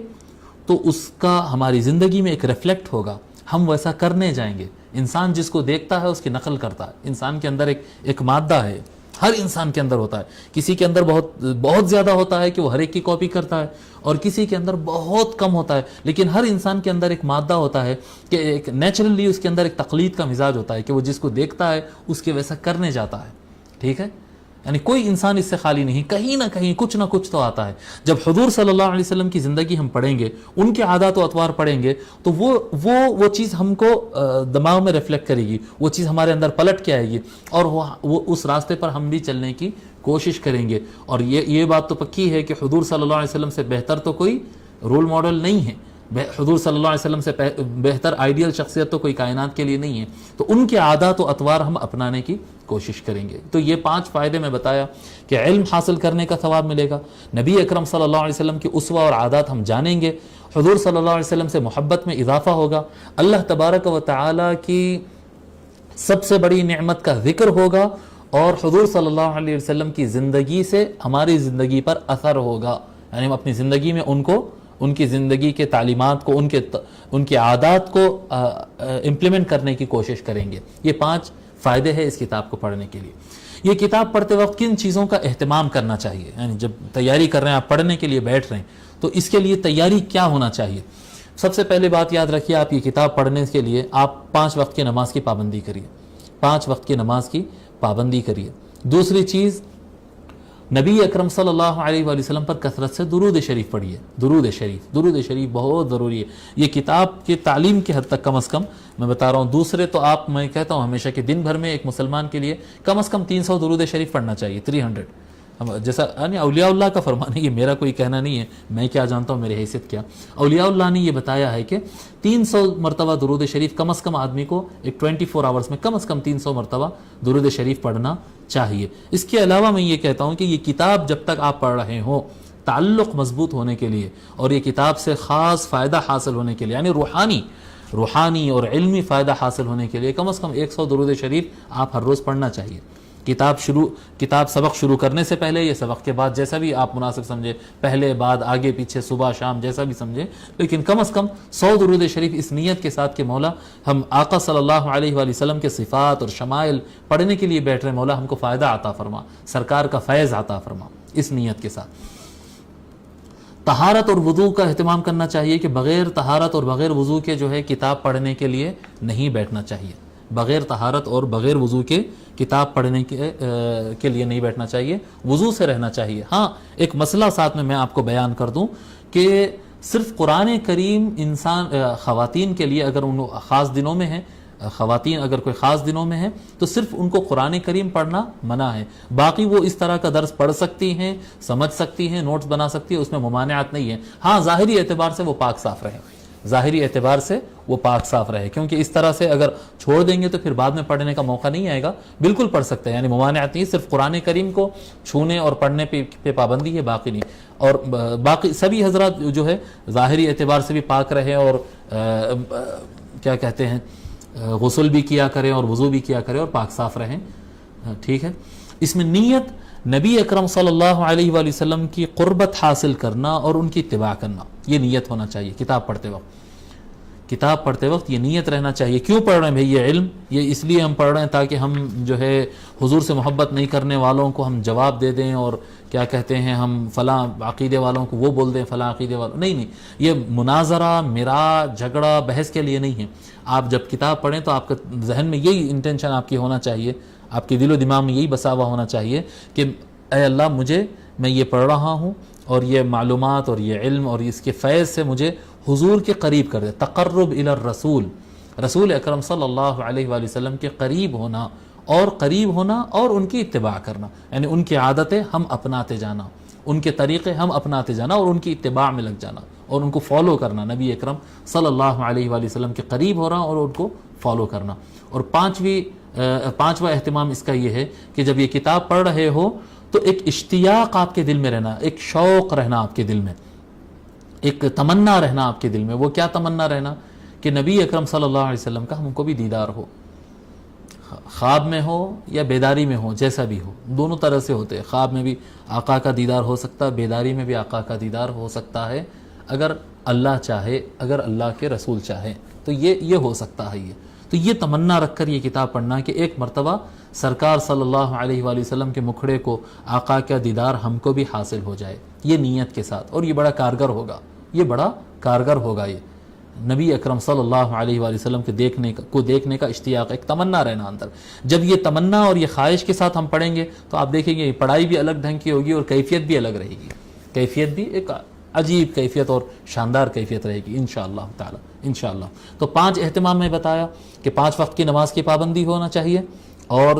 تو اس کا ہماری زندگی میں ایک ریفلیکٹ ہوگا، ہم ویسا کرنے جائیں گے۔ انسان جس کو دیکھتا ہے اس کی نقل کرتا ہے، انسان کے اندر ایک مادہ ہے، ہر انسان کے اندر ہوتا ہے، کسی کے اندر بہت زیادہ ہوتا ہے کہ وہ ہر ایک کی کاپی کرتا ہے، اور کسی کے اندر بہت کم ہوتا ہے، لیکن ہر انسان کے اندر ایک مادہ ہوتا ہے کہ ایک نیچرلی اس کے اندر ایک تقلید کا مزاج ہوتا ہے کہ وہ جس کو دیکھتا ہے اس کے ویسا کرنے جاتا ہے، ٹھیک ہے، یعنی کوئی انسان اس سے خالی نہیں، کہیں نہ کہیں کچھ نہ کچھ تو آتا ہے۔ جب حضور صلی اللہ علیہ وسلم کی زندگی ہم پڑھیں گے، ان کے عادات و اطوار پڑھیں گے تو وہ چیز ہم کو دماغ میں ریفلیکٹ کرے گی، وہ چیز ہمارے اندر پلٹ کے آئے گی، اور وہ اس راستے پر ہم بھی چلنے کی کوشش کریں گے۔ اور یہ بات تو پکی ہے کہ حضور صلی اللہ علیہ وسلم سے بہتر تو کوئی رول ماڈل نہیں ہے، حضور صلی اللہ علیہ وسلم سے بہتر آئیڈیل شخصیت تو کوئی کائنات کے لیے نہیں ہے، تو ان کے عادات و اطوار ہم اپنانے کی کوشش کریں گے۔ تو یہ 5 فائدے میں بتایا کہ علم حاصل کرنے کا ثواب ملے گا، نبی اکرم صلی اللہ علیہ وسلم کی اسوہ اور عادات ہم جانیں گے، حضور صلی اللہ علیہ وسلم سے محبت میں اضافہ ہوگا، اللہ تبارک و تعالی کی سب سے بڑی نعمت کا ذکر ہوگا، اور حضور صلی اللہ علیہ وسلم کی زندگی سے ہماری زندگی پر اثر ہوگا، یعنی ہم اپنی زندگی میں ان کی زندگی کے تعلیمات کو، ان کے عادات کو امپلیمنٹ کرنے کی کوشش کریں گے۔ یہ 5 فائدے ہیں اس کتاب کو پڑھنے کے لیے۔ یہ کتاب پڑھتے وقت کن چیزوں کا اہتمام کرنا چاہیے، یعنی جب تیاری کر رہے ہیں، آپ پڑھنے کے لیے بیٹھ رہے ہیں تو اس کے لیے تیاری کیا ہونا چاہیے؟ سب سے پہلے بات یاد رکھیے، آپ یہ کتاب پڑھنے کے لیے آپ 5 وقت کی نماز کی پابندی کریے، 5 وقت کی نماز کی پابندی کریے۔ دوسری چیز، نبی اکرم صلی اللہ علیہ وآلہ وسلم پر کثرت سے درود شریف پڑھیے، درود شریف بہت ضروری ہے، یہ کتاب کی تعلیم کے حد تک کم از کم میں بتا رہا ہوں۔ دوسرے تو میں کہتا ہوں ہمیشہ کہ دن بھر میں ایک مسلمان کے لیے کم از کم 300 درود شریف پڑھنا چاہیے، 300، جیسا یعنی اولیاء اللہ کا فرمان ہے، یہ میرا کوئی کہنا نہیں ہے، میں کیا جانتا ہوں، میری حیثیت کیا، اولیاء اللہ نے یہ بتایا ہے کہ 300 مرتبہ درود شریف کم از کم آدمی کو ایک 24 آورز میں کم از کم 300 مرتبہ درود شریف پڑھنا چاہیے۔ اس کے علاوہ میں یہ کہتا ہوں کہ یہ کتاب جب تک آپ پڑھ رہے ہوں، تعلق مضبوط ہونے کے لیے اور یہ کتاب سے خاص فائدہ حاصل ہونے کے لیے، یعنی روحانی اور علمی فائدہ حاصل ہونے کے لیے کم از کم 100 درود شریف آپ ہر روز پڑھنا چاہیے، کتاب سبق شروع کرنے سے پہلے یا سبق کے بعد، جیسا بھی آپ مناسب سمجھے، پہلے بعد آگے پیچھے صبح شام جیسا بھی سمجھے، لیکن کم از کم 100 درود شریف اس نیت کے ساتھ کہ مولا ہم آقا صلی اللہ علیہ وآلہ وسلم کے صفات اور شمائل پڑھنے کے لیے بیٹھ رہے ہیں، مولا ہم کو فائدہ عطا فرما، سرکار کا فیض عطا فرما، اس نیت کے ساتھ۔ طہارت اور وضو کا اہتمام کرنا چاہیے کہ بغیر طہارت اور بغیر وضو کے جو ہے کتاب پڑھنے کے لیے نہیں بیٹھنا چاہیے، بغیر طہارت اور بغیر وضو کے کتاب پڑھنے کے لیے نہیں بیٹھنا چاہیے، وضو سے رہنا چاہیے۔ ہاں ایک مسئلہ ساتھ میں آپ کو بیان کر دوں کہ صرف قرآن کریم خواتین کے لیے اگر ان خاص دنوں میں ہے، خواتین اگر کوئی خاص دنوں میں ہیں تو صرف ان کو قرآن کریم پڑھنا منع ہے، باقی وہ اس طرح کا درس پڑھ سکتی ہیں، سمجھ سکتی ہیں، نوٹس بنا سکتی ہیں، اس میں ممانعت نہیں ہے۔ ہاں ظاہری اعتبار سے وہ پاک صاف رہے، ظاہری اعتبار سے وہ پاک صاف رہے، کیونکہ اس طرح سے اگر چھوڑ دیں گے تو پھر بعد میں پڑھنے کا موقع نہیں آئے گا۔ بالکل پڑھ سکتے ہیں، یعنی ممانعت نہیں، صرف قرآن کریم کو چھونے اور پڑھنے پہ پابندی ہے، باقی نہیں۔ اور باقی سبھی حضرات جو ہے ظاہری اعتبار سے بھی پاک رہے اور کیا کہتے ہیں غسل بھی کیا کریں اور وضو بھی کیا کریں اور پاک صاف رہیں، ٹھیک ہے۔ اس میں نیت نبی اکرم صلی اللہ علیہ وآلہ وسلم کی قربت حاصل کرنا اور ان کی اتباع کرنا، یہ نیت ہونا چاہیے کتاب پڑھتے وقت یہ نیت رہنا چاہیے۔ کیوں پڑھ رہے ہیں بھئی؟ یہ علم، یہ اس لیے ہم پڑھ رہے ہیں تاکہ ہم جو ہے حضور سے محبت نہیں کرنے والوں کو ہم جواب دے دیں اور کیا کہتے ہیں ہم فلاں عقیدے والوں کو وہ بول دیں فلاں عقیدے والوں، نہیں، یہ مناظرہ، میرا جھگڑا، بحث کے لیے نہیں ہے۔ آپ جب کتاب پڑھیں تو آپ کے ذہن میں یہی انٹینشن آپ کی ہونا چاہیے، آپ کے دل و دماغ میں یہی بسا ہوا ہونا چاہیے کہ اے اللہ میں یہ پڑھ رہا ہوں اور یہ معلومات اور یہ علم اور اس کے فیض سے مجھے حضور کے قریب کر دے، تقرب الی الرسول، رسول اکرم صلی اللہ علیہ وآلہ وسلم کے قریب ہونا اور ان کی اتباع کرنا، یعنی ان کی عادتیں ہم اپناتے جانا، ان کے طریقے ہم اپناتے جانا اور ان کی اتباع میں لگ جانا اور ان کو فالو کرنا، نبی اکرم صلی اللہ علیہ وآلہ وسلم کے قریب ہو رہا اور ان کو فالو کرنا۔ اور پانچواں اہتمام اس کا یہ ہے کہ جب یہ کتاب پڑھ رہے ہو تو ایک اشتیاق آپ کے دل میں رہنا، ایک شوق رہنا آپ کے دل میں، ایک تمنا رہنا آپ کے دل میں۔ وہ کیا تمنا رہنا؟ کہ نبی اکرم صلی اللہ علیہ وسلم کا ہم کو بھی دیدار ہو، خواب میں ہو یا بیداری میں ہو، جیسا بھی ہو، دونوں طرح سے ہوتے ہیں۔ خواب میں بھی آقا کا دیدار ہو سکتا ہے، بیداری میں بھی آقا کا دیدار ہو سکتا ہے، اگر اللہ چاہے، اگر اللہ کے رسول چاہے تو یہ ہو سکتا ہے۔ تو یہ تمنا رکھ کر یہ کتاب پڑھنا کہ ایک مرتبہ سرکار صلی اللہ علیہ وآلہ وسلم کے مکھڑے کو، آقا کا دیدار ہم کو بھی حاصل ہو جائے، یہ نیت کے ساتھ، اور یہ بڑا کارگر ہوگا، یہ نبی اکرم صلی اللہ علیہ وآلہ وسلم کو دیکھنے کا اشتیاق، ایک تمنا رہنا اندر۔ جب یہ تمنا اور یہ خواہش کے ساتھ ہم پڑھیں گے تو آپ دیکھیں گے پڑھائی بھی الگ ڈھنگ کی ہوگی اور کیفیت بھی الگ رہے گی، کیفیت بھی ایک عجیب کیفیت اور شاندار کیفیت رہے گی انشاءاللہ تعالی، انشاءاللہ۔ تو 5 اہتمام میں بتایا کہ 5 وقت کی نماز کی پابندی ہونا چاہیے اور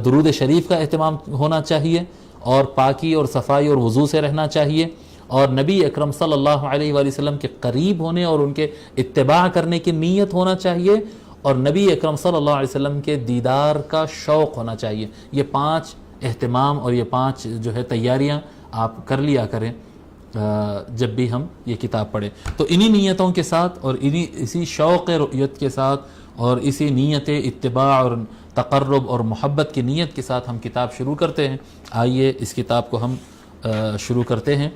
درود شریف کا اہتمام ہونا چاہیے اور پاکی اور صفائی اور وضو سے رہنا چاہیے اور نبی اکرم صلی اللہ علیہ وآلہ وسلم کے قریب ہونے اور ان کے اتباع کرنے کی نیت ہونا چاہیے اور نبی اکرم صلی اللہ علیہ وسلم کے دیدار کا شوق ہونا چاہیے۔ یہ 5 اہتمام اور یہ 5 جو ہے تیاریاں آپ کر لیا کریں جب بھی ہم یہ کتاب پڑھیں۔ تو انہی نیتوں کے ساتھ اور اسی شوق رؤیت کے ساتھ اور اسی نیت اتباع اور تقرب اور محبت کی نیت کے ساتھ ہم کتاب شروع کرتے ہیں۔ آئیے اس کتاب کو ہم شروع کرتے ہیں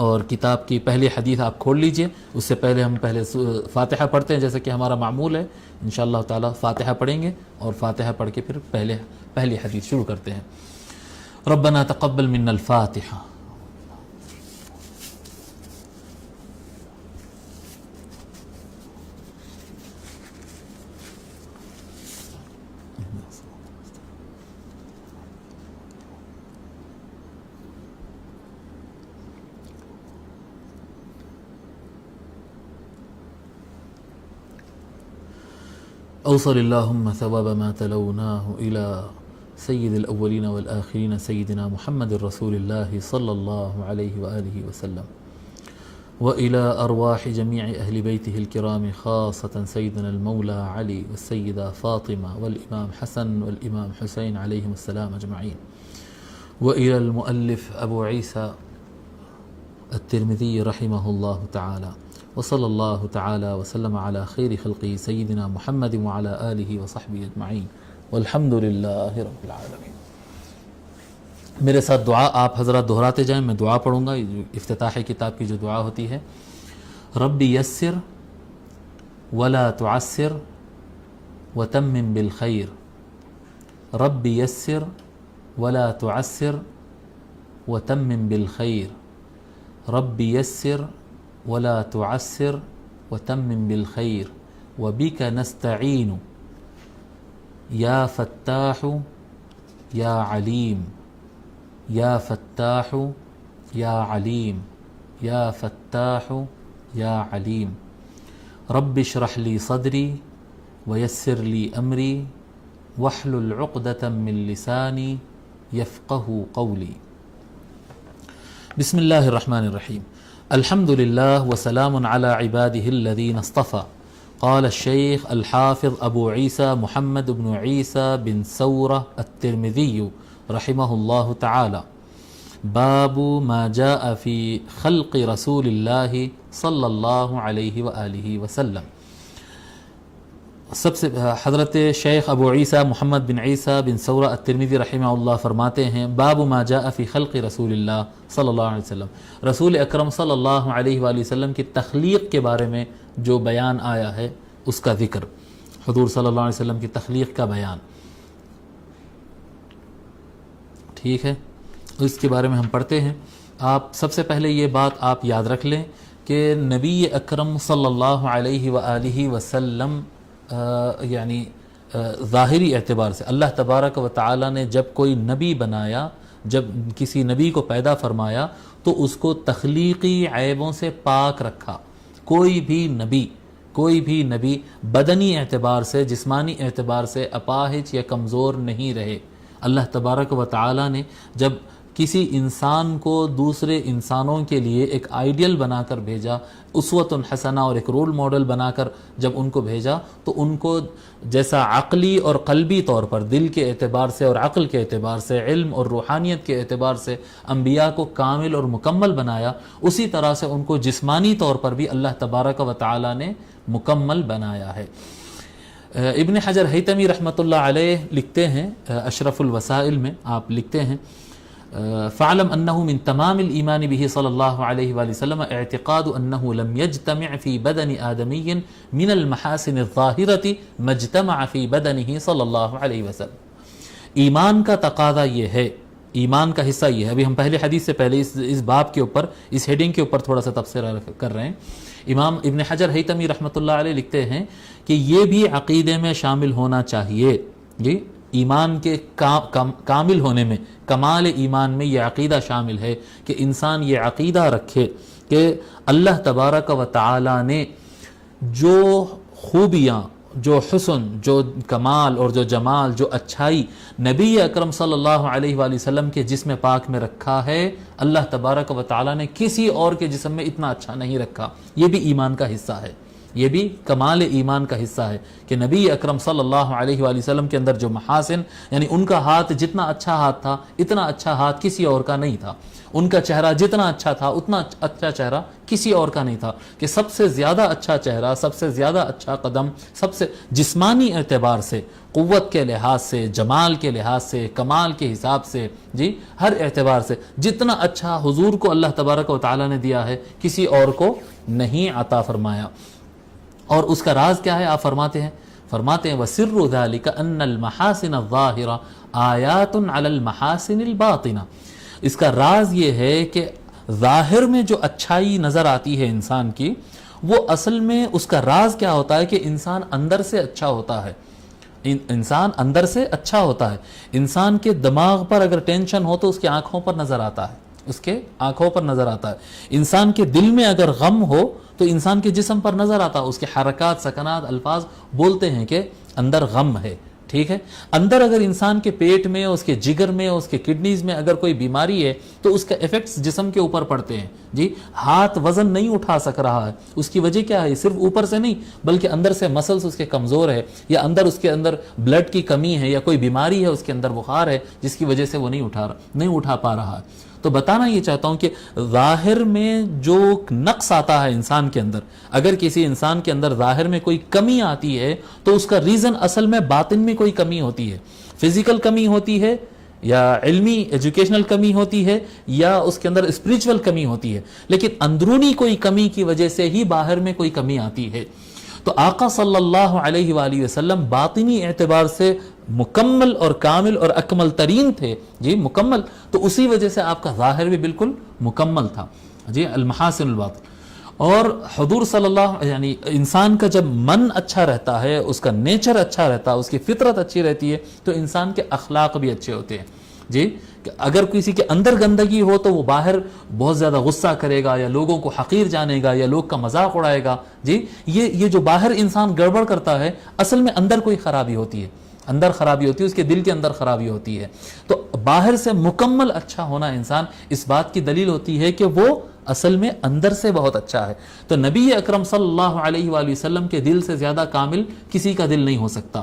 اور کتاب کی پہلی حدیث آپ کھول لیجئے۔ اس سے پہلے ہم فاتحہ پڑھتے ہیں جیسے کہ ہمارا معمول ہے، انشاءاللہ تعالی فاتحہ پڑھیں گے اور فاتحہ پڑھ کے پھر پہلی حدیث شروع کرتے ہیں۔ ربنا تقبل منا الفاتحہ۔ أوصل اللهم ثواب ما تلوناه إلى سيد الأولين والآخرين سيدنا محمد رسول الله صلى الله عليه وآله وسلم وإلى أرواح جميع أهل بيته الكرام خاصة سيدنا المولى علي والسيدة فاطمة والإمام حسن والإمام حسين عليهم السلام أجمعين وإلى المؤلف أبو عيسى الترمذي رحمه الله تعالى وصلى الله تعالى وسلم على خير خلقه سيدنا محمد وعلى آله وصحبه أجمعين والحمد للہ رب العالمین۔ میرے ساتھ دعا آپ حضرات دہراتے جائیں، میں دعا پڑھوں گا، افتتاح کتاب کی جو دعا ہوتی ہے، رب یسر ولا تعسر وتمم بالخیر، رب یسر ولا تعسر وتمم بالخیر، رب یسر ولا تعسر وتمم بالخیر، وبک نستعین یا فتاح یا علیم، یا فتاح یا علیم، یا فتاح یا علیم، رب اشرح لی صدری ویسر لی امری واحلل عقدۃ من لسانی یفقہ قولی۔ بسم اللہ الرحمن الرحیم، الحمد للہ وسلام علی عبادہ الذین اصطفى۔ قال الشیخ الحافظ ابو عیسیٰ محمد بن عیسیٰ بن ثورہ الترمذی رحمہ اللہ تعالی، باب ما جاء فی خلق رسول اللہ صلی اللہ علیہ وآلہ وسلم۔ سب سے حضرت شیخ ابو عیسیٰ محمد بن عیسیٰ بن ثورہ الترمذی رحمہ اللہ فرماتے ہیں، باب ما جاء فی خلق رسول اللہ صلی اللہ علیہ وسلم، رسول اکرم صلی اللہ علیہ وآلہ وسلم کی تخلیق کے بارے میں جو بیان آیا ہے اس کا ذکر، حضور صلی اللہ علیہ وسلم کی تخلیق کا بیان، ٹھیک ہے، اس کے بارے میں ہم پڑھتے ہیں۔ آپ سب سے پہلے یہ بات آپ یاد رکھ لیں کہ نبی اکرم صلی اللہ علیہ وآلہ وسلم یعنی ظاہری اعتبار سے اللہ تبارک و تعالی نے جب کوئی نبی بنایا، جب کسی نبی کو پیدا فرمایا تو اس کو تخلیقی عیبوں سے پاک رکھا۔ کوئی بھی نبی بدنی اعتبار سے، جسمانی اعتبار سے اپاہج یا کمزور نہیں رہے۔ اللہ تبارک و تعالی نے جب کسی انسان کو دوسرے انسانوں کے لیے ایک آئیڈیل بنا کر بھیجا، اسوۃ حسنہ اور ایک رول ماڈل بنا کر جب ان کو بھیجا، تو ان کو جیسا عقلی اور قلبی طور پر، دل کے اعتبار سے اور عقل کے اعتبار سے، علم اور روحانیت کے اعتبار سے انبیاء کو کامل اور مکمل بنایا، اسی طرح سے ان کو جسمانی طور پر بھی اللہ تبارک و تعالی نے مکمل بنایا ہے۔ ابن حجر ہیتمی رحمۃ اللہ علیہ لکھتے ہیں اشرف الوسائل میں، آپ لکھتے ہیں، فاعلم انه من تمام الايمان به صلى الله عليه وآله وسلم اعتقاد انه لم يجتمع في بدن آدمی من المحاسن الظاهرة ما اجتمع في بدنه صلی اللہ علیہ وسلم۔ ایمان کا تقاضا یہ ہے، ایمان کا حصہ یہ ہے، ابھی ہم پہلے حدیث سے پہلے اس باب کے اوپر، اس ہیڈنگ کے اوپر تھوڑا سا تبصرہ کر رہے ہیں۔ امام ابن حجر ہیتمی رحمۃ اللہ علیہ لکھتے ہیں کہ یہ بھی عقیدے میں شامل ہونا چاہیے، یہ ایمان کے کامل ہونے میں، کمال ایمان میں یہ عقیدہ شامل ہے کہ انسان یہ عقیدہ رکھے کہ اللہ تبارک و تعالی نے جو خوبیاں، جو حسن، جو کمال اور جو جمال، جو اچھائی نبی اکرم صلی اللہ علیہ وآلہ وسلم کے جسم پاک میں رکھا ہے، اللہ تبارک و تعالی نے کسی اور کے جسم میں اتنا اچھا نہیں رکھا۔ یہ بھی ایمان کا حصہ ہے، یہ بھی کمال ایمان کا حصہ ہے کہ نبی اکرم صلی اللہ علیہ وآلہ وسلم کے اندر جو محاسن، یعنی ان کا ہاتھ جتنا اچھا ہاتھ تھا، اتنا اچھا ہاتھ کسی اور کا نہیں تھا، ان کا چہرہ جتنا اچھا تھا اتنا اچھا چہرہ کسی اور کا نہیں تھا، کہ سب سے زیادہ اچھا چہرہ، سب سے زیادہ اچھا قدم، سب سے جسمانی اعتبار سے، قوت کے لحاظ سے، جمال کے لحاظ سے، کمال کے حساب سے، جی ہر اعتبار سے جتنا اچھا حضور کو اللہ تبارک و تعالی نے دیا ہے، کسی اور کو نہیں عطا فرمایا۔ اور اس کا راز کیا ہے؟ آپ فرماتے ہیں وَسِرُّ ذَلِكَ أَنَّ الْمَحَاسِنَ الظَّاهِرَ آیَاتٌ عَلَى الْمَحَاسِنِ الْبَاطِنَةِ، اس کا راز یہ ہے کہ ظاہر میں جو اچھائی نظر آتی ہے انسان کی، وہ اصل میں اس کا راز کیا ہوتا ہے کہ انسان اندر سے اچھا ہوتا ہے، انسان اندر سے اچھا ہوتا ہے۔ انسان کے دماغ پر اگر ٹینشن ہو تو اس کی آنکھوں پر نظر آتا ہے، اس کے آنکھوں پر نظر آتا ہے۔ انسان کے دل میں اگر غم ہو تو انسان کے جسم پر نظر آتا ہے، اس کے حرکات، سکنات، الفاظ بولتے ہیں کہ اندر غم ہے، ٹھیک ہے۔ اندر اگر انسان کے پیٹ میں، اس کے جگر میں، اس کے کڈنیز میں اگر کوئی بیماری ہے تو اس کا ایفیکٹس جسم کے اوپر پڑتے ہیں، جی ہاتھ وزن نہیں اٹھا سک رہا ہے، اس کی وجہ کیا ہے؟ صرف اوپر سے نہیں بلکہ اندر سے مسلز اس کے کمزور ہے، یا اندر اس کے اندر بلڈ کی کمی ہے، یا کوئی بیماری ہے، اس کے اندر بخار ہے جس کی وجہ سے وہ نہیں اٹھا پا رہا ہے۔ تو بتانا یہ چاہتا ہوں کہ ظاہر میں جو نقص آتا ہے انسان کے اندر، اگر کسی انسان کے اندر ظاہر میں کوئی کمی آتی ہے تو اس کا ریزن اصل میں باطن میں کوئی کمی ہوتی ہے، فزیکل کمی ہوتی ہے یا علمی ایجوکیشنل کمی ہوتی ہے یا اس کے اندر اسپریچول کمی ہوتی ہے، لیکن اندرونی کوئی کمی کی وجہ سے ہی باہر میں کوئی کمی آتی ہے۔ تو آقا صلی اللہ علیہ وآلہ وسلم باطنی اعتبار سے مکمل اور کامل اور اکمل ترین تھے، جی مکمل، تو اسی وجہ سے آپ کا ظاہر بھی بالکل مکمل تھا، جی المحاسن الباطن۔ اور حضور صلی اللہ، یعنی انسان کا جب من اچھا رہتا ہے، اس کا نیچر اچھا رہتا ہے، اس کی فطرت اچھی رہتی ہے، تو انسان کے اخلاق بھی اچھے ہوتے ہیں، جی کہ اگر کسی کے اندر گندگی ہو تو وہ باہر بہت زیادہ غصہ کرے گا یا لوگوں کو حقیر جانے گا یا لوگ کا مذاق اڑائے گا، جی یہ جو باہر انسان گڑبڑ کرتا ہے اصل میں اندر کوئی خرابی ہوتی ہے، اندر خرابی ہوتی ہے، اس کے دل کے اندر خرابی ہوتی ہے۔ تو باہر سے مکمل اچھا ہونا انسان اس بات کی دلیل ہوتی ہے کہ وہ اصل میں اندر سے بہت اچھا ہے۔ تو نبی اکرم صلی اللہ علیہ وآلہ وسلم کے دل سے زیادہ کامل کسی کا دل نہیں ہو سکتا۔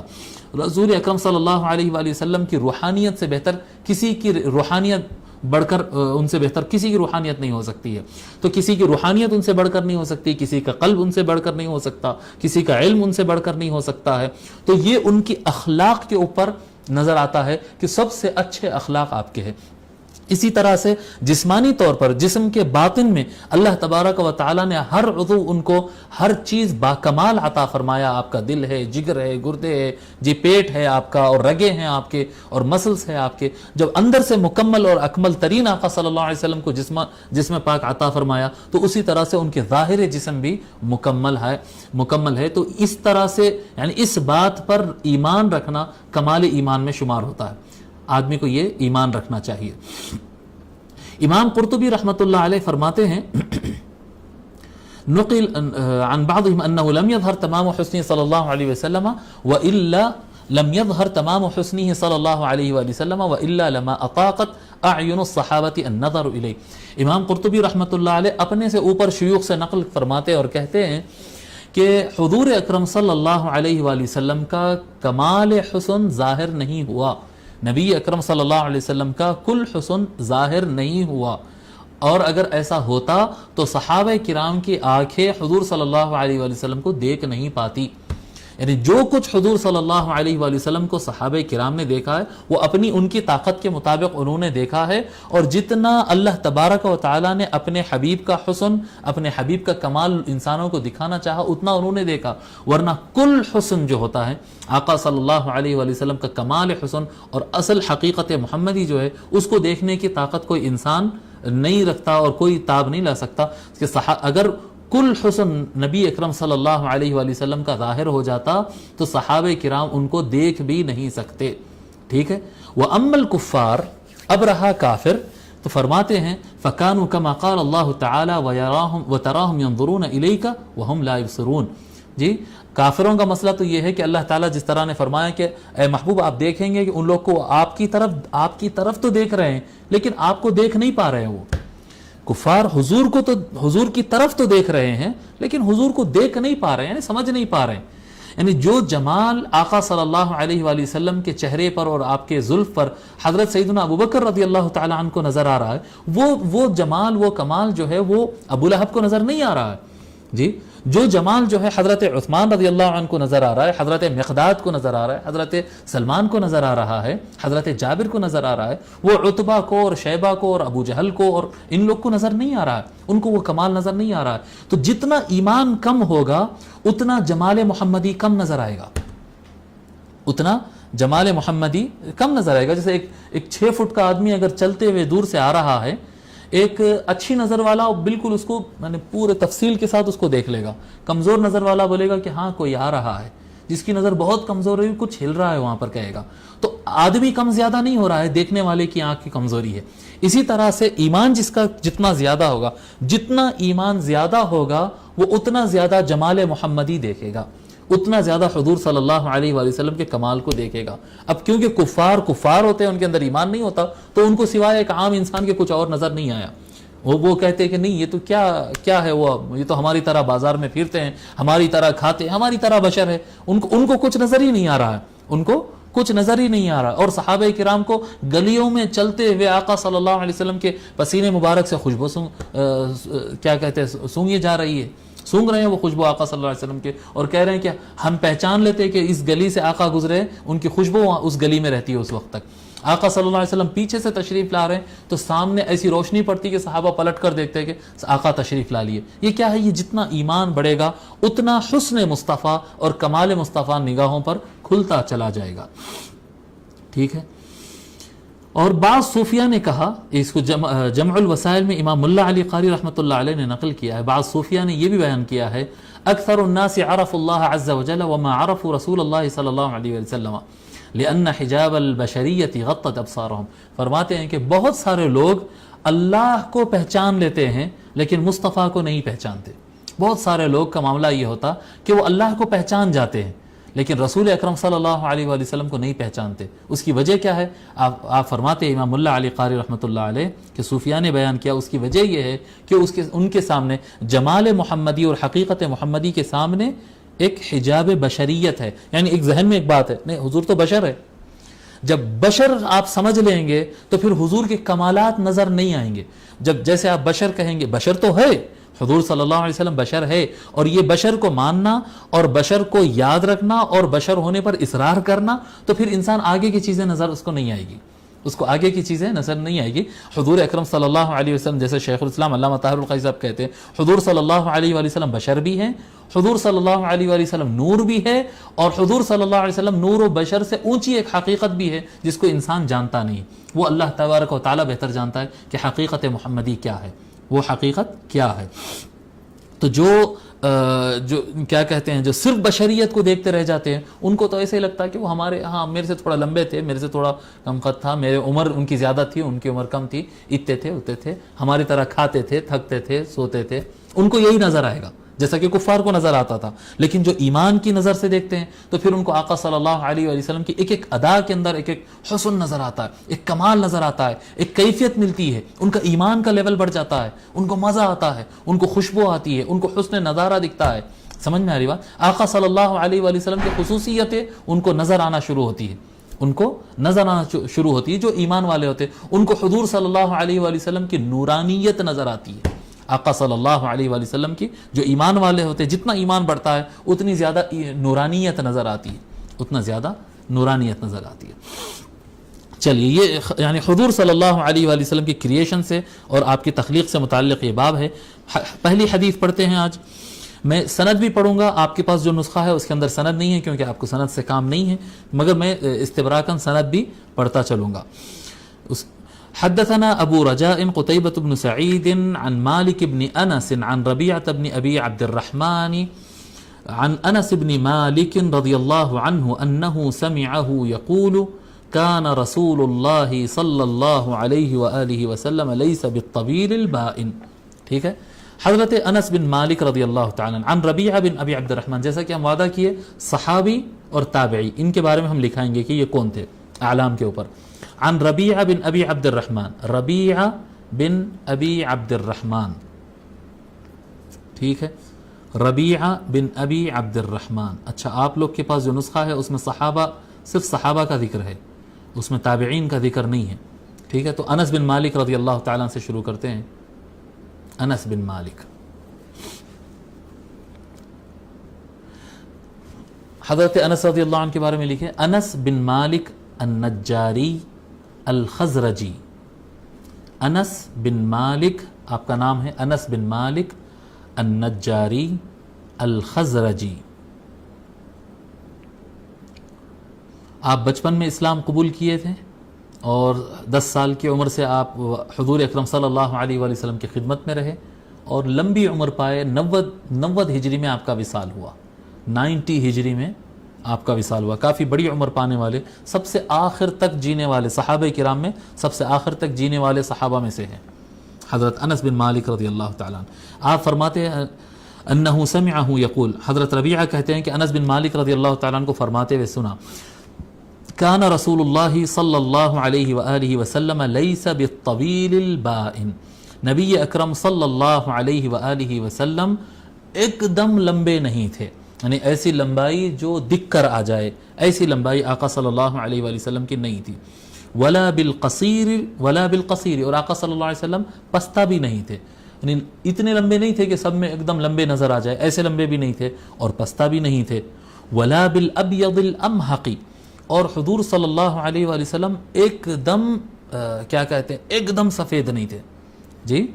رسول اکرم صلی اللہ علیہ وآلہ وسلم کی روحانیت سے بہتر کسی کی روحانیت بڑھ کر، ان سے بہتر کسی کی روحانیت نہیں ہو سکتی ہے۔ تو کسی کی روحانیت ان سے بڑھ کر نہیں ہو سکتی، کسی کا قلب ان سے بڑھ کر نہیں ہو سکتا، کسی کا علم ان سے بڑھ کر نہیں ہو سکتا ہے۔ تو یہ ان کی اخلاق کے اوپر نظر آتا ہے کہ سب سے اچھے اخلاق آپ کے ہیں۔ اسی طرح سے جسمانی طور پر جسم کے باطن میں اللہ تبارک و تعالی نے ہر عضو ان کو ہر چیز باکمال عطا فرمایا۔ آپ کا دل ہے، جگر ہے، گردے ہے، جی پیٹ ہے آپ کا، اور رگیں ہیں آپ کے، اور مسلس ہے آپ کے۔ جب اندر سے مکمل اور اکمل ترین آقا صلی اللہ علیہ وسلم کو جسم پاک عطا فرمایا، تو اسی طرح سے ان کے ظاہر جسم بھی مکمل ہے۔ تو اس طرح سے یعنی اس بات پر ایمان رکھنا کمال ایمان میں شمار ہوتا ہے، آدمی کو یہ ایمان رکھنا چاہیے۔ امام قرطبی رحمۃ اللہ علیہ فرماتے ہیں، نقل عن بعضهم انه لم يظهر تمام حسنه صلی اللہ علیہ وسلم والا لم يظهر تمام حسنه صلی اللہ علیہ وآلہ وسلم والا لما اطاقت اعین الصحابہ النظر الیہ۔ امام قرطبی رحمۃ اللہ علیہ اپنے سے اوپر شیوخ سے نقل فرماتے اور کہتے ہیں کہ حضور اکرم صلی اللہ علیہ وآلہ وسلم کا کمال حسن ظاہر نہیں ہوا، نبی اکرم صلی اللہ علیہ وسلم کا کل حسن ظاہر نہیں ہوا، اور اگر ایسا ہوتا تو صحابہ کرام کی آنکھیں حضور صلی اللہ علیہ وآلہ وسلم کو دیکھ نہیں پاتی۔ یعنی جو کچھ حضور صلی اللہ علیہ وآلہ وسلم کو صحابہ کرام نے دیکھا ہے وہ اپنی ان کی طاقت کے مطابق انہوں نے دیکھا ہے، اور جتنا اللہ تبارک و تعالی نے اپنے حبیب کا حسن، اپنے حبیب کا کمال انسانوں کو دکھانا چاہا اتنا انہوں نے دیکھا، ورنہ کل حسن جو ہوتا ہے آقا صلی اللہ علیہ وآلہ وسلم کا کمال حسن اور اصل حقیقت محمدی جو ہے اس کو دیکھنے کی طاقت کوئی انسان نہیں رکھتا اور کوئی تاب نہیں لا سکتا کہ اگر کل حسن نبی اکرم صلی اللہ علیہ وآلہ وسلم کا ظاہر ہو جاتا تو صحابہ کرام ان کو دیکھ بھی نہیں سکتے، ٹھیک ہے۔ وَأَمَّا الْكُفَّارِ، اب رہا کافر، تو فرماتے ہیں فَكَانُوا كَمَا قَالَ اللَّهُ تَعَالَى وَتَرَاهُمْ يَنظُرُونَ إِلَيْكَ وَهُمْ لَا يُبْصِرُونَ۔ جی کافروں کا مسئلہ تو یہ ہے کہ اللہ تعالیٰ جس طرح نے فرمایا کہ اے محبوب آپ دیکھیں گے کہ ان لوگ کو آپ کی طرف تو دیکھ رہے ہیں لیکن آپ کو دیکھ نہیں پا رہے ہیں۔ وہ کفار حضور کو تو حضور کی طرف تو دیکھ رہے ہیں لیکن حضور کو دیکھ نہیں پا رہے ہیں، یعنی سمجھ نہیں پا رہے ہیں۔ یعنی جو جمال آقا صلی اللہ علیہ وآلہ وسلم کے چہرے پر اور آپ کے زلف پر حضرت سیدنا ابوبکر رضی اللہ تعالی عنہ کو نظر آ رہا ہے، وہ جمال، وہ کمال جو ہے وہ ابو لہب کو نظر نہیں آ رہا ہے۔ جی جو جمال جو ہے حضرت عثمان رضی اللہ عنہ کو نظر آ رہا ہے، حضرت مقداد کو نظر آ رہا ہے، حضرت سلمان کو نظر آ رہا ہے، حضرت جابر کو نظر آ رہا ہے، وہ عتبہ کو اور شیبہ کو اور ابو جہل کو اور ان لوگ کو نظر نہیں آ رہا ہے، ان کو وہ کمال نظر نہیں آ رہا ہے۔ تو جتنا ایمان کم ہوگا اتنا جمال محمدی کم نظر آئے گا، اتنا جمال محمدی کم نظر آئے گا۔ جیسے ایک 6 فٹ کا آدمی اگر چلتے ہوئے دور سے آ رہا ہے، ایک اچھی نظر والا بالکل اس کو پورے تفصیل کے ساتھ اس کو دیکھ لے گا، کمزور نظر والا بولے گا کہ ہاں کوئی آ رہا ہے، جس کی نظر بہت کمزور ہے کچھ ہل رہا ہے وہاں پر کہے گا۔ تو آدمی کم زیادہ نہیں ہو رہا ہے، دیکھنے والے کی آنکھ کی کمزوری ہے۔ اسی طرح سے ایمان جس کا جتنا زیادہ ہوگا، جتنا ایمان زیادہ ہوگا وہ اتنا زیادہ جمال محمدی دیکھے گا، اتنا زیادہ حضور صلی اللہ علیہ وآلہ وسلم کے کمال کو دیکھے گا۔ اب کیونکہ کفار ہوتے ہیں، ان کے اندر ایمان نہیں ہوتا، تو ان کو سوائے ایک عام انسان کے کچھ اور نظر نہیں آیا۔ وہ کہتے ہیں کہ نہیں یہ تو کیا ہے، یہ تو ہماری طرح بازار میں پھرتے ہیں، ہماری طرح کھاتے ہیں، ہماری طرح بشر ہے، ان کو کچھ نظر ہی نہیں آ رہا ہے، ان کو کچھ نظر ہی نہیں آ رہا، اور صحابہ کرام کو گلیوں میں چلتے ہوئے آقا صلی اللہ علیہ وسلم کے پسینے مبارک سے خوشبو سونگی جا رہی ہے، سونگ رہے ہیں وہ خوشبو آقا صلی اللہ علیہ وسلم کے، اور کہہ رہے ہیں کہ ہم پہچان لیتے کہ اس گلی سے آقا گزرے، ان کی خوشبو اس گلی میں رہتی ہے اس وقت تک۔ آقا صلی اللہ علیہ وسلم پیچھے سے تشریف لا رہے ہیں تو سامنے ایسی روشنی پڑتی کہ صحابہ پلٹ کر دیکھتے کہ آقا تشریف لا لیے۔ یہ کیا ہے؟ یہ جتنا ایمان بڑھے گا اتنا حسن مصطفیٰ اور کمال مصطفیٰ نگاہوں پر کھلتا چلا جائے گا، ٹھیک ہے۔ اور بعض صوفیہ نے کہا، اس کو جمع الوسائل میں امام ملا علی قاری رحمۃ اللہ علیہ نے نقل کیا ہے، بعض صوفیہ نے یہ بھی بیان کیا ہے، اکثر الناس عرفوا اللہ عز وجل وما عرفوا رسول اللہ صلی اللہ علیہ وسلم لأن حجاب البشریت غطت ابصارهم، فرماتے ہیں کہ بہت سارے لوگ اللہ کو پہچان لیتے ہیں لیکن مصطفیٰ کو نہیں پہچانتے۔ بہت سارے لوگ کا معاملہ یہ ہوتا کہ وہ اللہ کو پہچان جاتے ہیں لیکن رسول اکرم صلی اللہ علیہ وآلہ وسلم کو نہیں پہچانتے۔ اس کی وجہ کیا ہے؟ آپ فرماتے ہیں امام ملا علی قاری رحمۃ اللہ علیہ کہ صوفیہ نے بیان کیا، اس کی وجہ یہ ہے کہ ان کے سامنے جمال محمدی اور حقیقت محمدی کے سامنے ایک حجاب بشریت ہے، یعنی ایک ذہن میں ایک بات ہے، نہیں حضور تو بشر ہے۔ جب بشر آپ سمجھ لیں گے تو پھر حضور کے کمالات نظر نہیں آئیں گے۔ جب جیسے آپ بشر کہیں گے، بشر تو ہے، حضور صلی اللہ علیہ وسلم بشر ہے، اور یہ بشر کو ماننا اور بشر کو یاد رکھنا اور بشر ہونے پر اصرار کرنا، تو پھر انسان آگے کی چیزیں نظر اس کو نہیں آئے گی، اس کو آگے کی چیزیں نظر نہیں آئے گی۔ حضور اکرم صلی اللہ علیہ وسلم، جیسے شیخ الاسلام علامہ طاہر القی صاحب کہتے ہیں، حضور صلی اللہ علیہ وآلہ وسلم بشر بھی ہیں، حضور صلی اللہ علیہ وآلہ وسلم نور بھی ہے، اور حضور صلی اللہ علیہ وسلم نور و بشر سے اونچی ایک حقیقت بھی ہے جس کو انسان جانتا نہیں، وہ اللہ تبارک و تعالیٰ بہتر جانتا ہے کہ حقیقت محمدی کیا ہے، وہ حقیقت کیا ہے۔ تو جو کیا کہتے ہیں، جو صرف بشریت کو دیکھتے رہ جاتے ہیں، ان کو تو ایسے ہی لگتا ہے کہ وہ ہمارے ہاں میرے سے تھوڑا لمبے تھے، میرے سے تھوڑا کم قد تھا، میرے عمر ان کی زیادہ تھی، ان کی عمر کم تھی، اتنے تھے اتنے تھے، ہماری طرح کھاتے تھے، تھکتے تھے، سوتے تھے، ان کو یہی نظر آئے گا جیسا کہ کفار کو نظر آتا تھا۔ لیکن جو ایمان کی نظر سے دیکھتے ہیں تو پھر ان کو آقا صلی اللہ علیہ وآلہ وسلم کی ایک ایک ادا کے اندر ایک ایک حسن نظر آتا ہے، ایک کمال نظر آتا ہے، ایک کیفیت ملتی ہے، ان کا ایمان کا لیول بڑھ جاتا ہے، ان کو مزہ آتا ہے، ان کو خوشبو آتی ہے، ان کو حسن نظارہ دکھتا ہے۔ سمجھ میں آ رہی بات؟ آقا صلی اللہ علیہ وآلہ وسلم کی خصوصیتیں ان کو نظر آنا شروع ہوتی ہے، ان کو نظر آنا شروع ہوتی ہے۔ جو ایمان والے ہوتے ہیں ان کو حضور صلی اللہ علیہ وآلہ وسلم کی نورانیت نظر آتی ہے۔ آقا صلی اللہ علیہ وآلہ وسلم کی جو ایمان والے ہوتے ہیں، جتنا ایمان بڑھتا ہے اتنی زیادہ نورانیت نظر آتی ہے، اتنا زیادہ نورانیت نظر آتی ہے۔ چلیے، یہ یعنی حضور صلی اللہ علیہ وآلہ وسلم کی کریشن سے اور آپ کی تخلیق سے متعلق یہ باب ہے۔ پہلی حدیث پڑھتے ہیں آج۔ میں سند بھی پڑھوں گا، آپ کے پاس جو نسخہ ہے اس کے اندر سند نہیں ہے کیونکہ آپ کو سند سے کام نہیں ہے، مگر میں استبراکاً سند بھی پڑھتا چلوں گا۔ حدثنا ابو رجاء قتيبة بن سعيد عن مالك بن انس عن ربيعة بن ابي عبد الرحمن عن انس بن مالك رضي الله عنه انه سمعه يقول كان رسول الله صلى الله عليه واله وسلم ليس بالطويل البائن، ٹھیک ہے۔ حضرت انس بن مالک رضی اللہ تعالیٰ عنہ، عن ربیعہ بن ابی عبد الرحمن، جیسا کہ ہم وعدہ کیے صحابی اور تابعی، ان کے بارے میں ہم لکھائیں گے کہ یہ کون تھے اعلام کے اوپر۔ عن ربیعہ بن ابی عبد الرحمن، ربیعہ بن ابی عبد الرحمن، ٹھیک ہے، ربیعہ بن ابی عبد الرحمن۔ اچھا، آپ لوگ کے پاس جو نسخہ ہے اس میں صحابہ، صرف صحابہ کا ذکر ہے، اس میں تابعین کا ذکر نہیں ہے، ٹھیک ہے۔ تو انس بن مالک رضی اللہ تعالیٰ سے شروع کرتے ہیں۔ انس بن مالک، حضرت انس رضی اللہ عنہ کے بارے میں لکھے، انس بن مالک النجاری الخزرجی۔ انس بن مالک آپ کا نام ہے، انس بن مالک النجاری الخزرجی۔ آپ بچپن میں اسلام قبول کیے تھے اور 10 سال کی عمر سے آپ حضور اکرم صلی اللہ علیہ وآلہ وسلم کی خدمت میں رہے اور لمبی عمر پائے۔ 90 ہجری میں آپ کا وصال ہوا، 90 ہجری میں آپ کا وصال ہوا۔ کافی بڑی عمر پانے والے، سب سے آخر تک جینے والے صحابہ کرام میں سب سے آخر تک جینے والے صحابہ میں سے ہیں حضرت انس بن مالک رضی اللہ تعالیٰ عنہ۔ آپ فرماتے ہیں انہ سمعہ یقول، حضرت ربیعہ کہتے ہیں کہ انس بن مالک رضی اللہ تعالیٰ عنہ کو فرماتے ہوئے سنا، کان رسول اللہ صلی اللہ علیہ وآلہ وسلم لیس بالطویل البائن، نبی اکرم صلی اللہ علیہ وآلہ وسلم ایک دم لمبے نہیں تھے، یعنی ایسی لمبائی جو دکھ کر آ جائے، ایسی لمبائی آقا صلی اللہ علیہ وآلہ وسلم کی نہیں تھی. ولا بالقصیر، اور آقا صلی اللہ علیہ وسلم پستہ بھی نہیں تھے، یعنی اتنے لمبے نہیں تھے کہ سب میں ایک دم لمبے نظر آ جائے، ایسے لمبے بھی نہیں تھے اور پستہ بھی نہیں تھے. ولا بالابیض الامحق، اور حضور صلی اللہ علیہ وآلہ وسلم ایک دم کیا کہتے ہیں، ایک دم سفید نہیں تھے. جی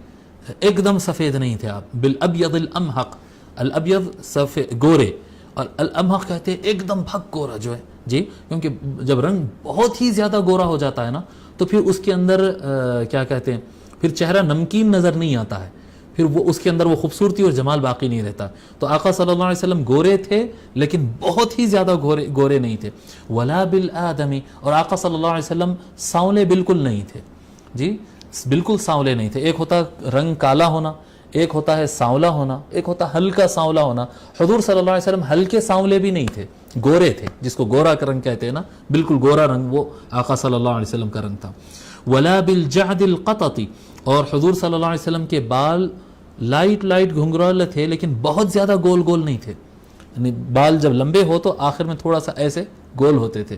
ایک دم سفید نہیں تھے آپ. بالابیض الامحق، الابیض سفید گورے، اور الامحق کہتے ہیں ایک دم بھگ گورا جو ہے. جی کیونکہ جب رنگ بہت ہی زیادہ گورا ہو جاتا ہے نا تو پھر اس کے اندر کیا کہتے ہیں، پھر چہرہ نمکین نظر نہیں آتا ہے، پھر وہ اس کے اندر وہ خوبصورتی اور جمال باقی نہیں رہتا. تو آقا صلی اللہ علیہ وسلم گورے تھے لیکن بہت ہی زیادہ گورے نہیں تھے. ولا بالآدمی، اور آقا صلی اللہ علیہ وسلم سانولے بالکل نہیں تھے. جی بالکل سانولے نہیں تھے. ایک ہوتا رنگ کالا ہونا، ایک ہوتا ہے سانولا ہونا، ایک ہوتا ہلکا سانولا ہونا. حضور صلی اللہ علیہ وسلم ہلکے سانولے بھی نہیں تھے، گورے تھے، جس کو گورا کا رنگ کہتے ہیں نا، بالکل گورا رنگ وہ آقا صلی اللہ علیہ وسلم کا رنگ تھا. ولا بالجعد القطط، اور حضور صلی اللہ علیہ وسلم کے بال لائٹ گھنگرالے تھے لیکن بہت زیادہ گول نہیں تھے. یعنی بال جب لمبے ہو تو آخر میں تھوڑا سا ایسے گول ہوتے تھے،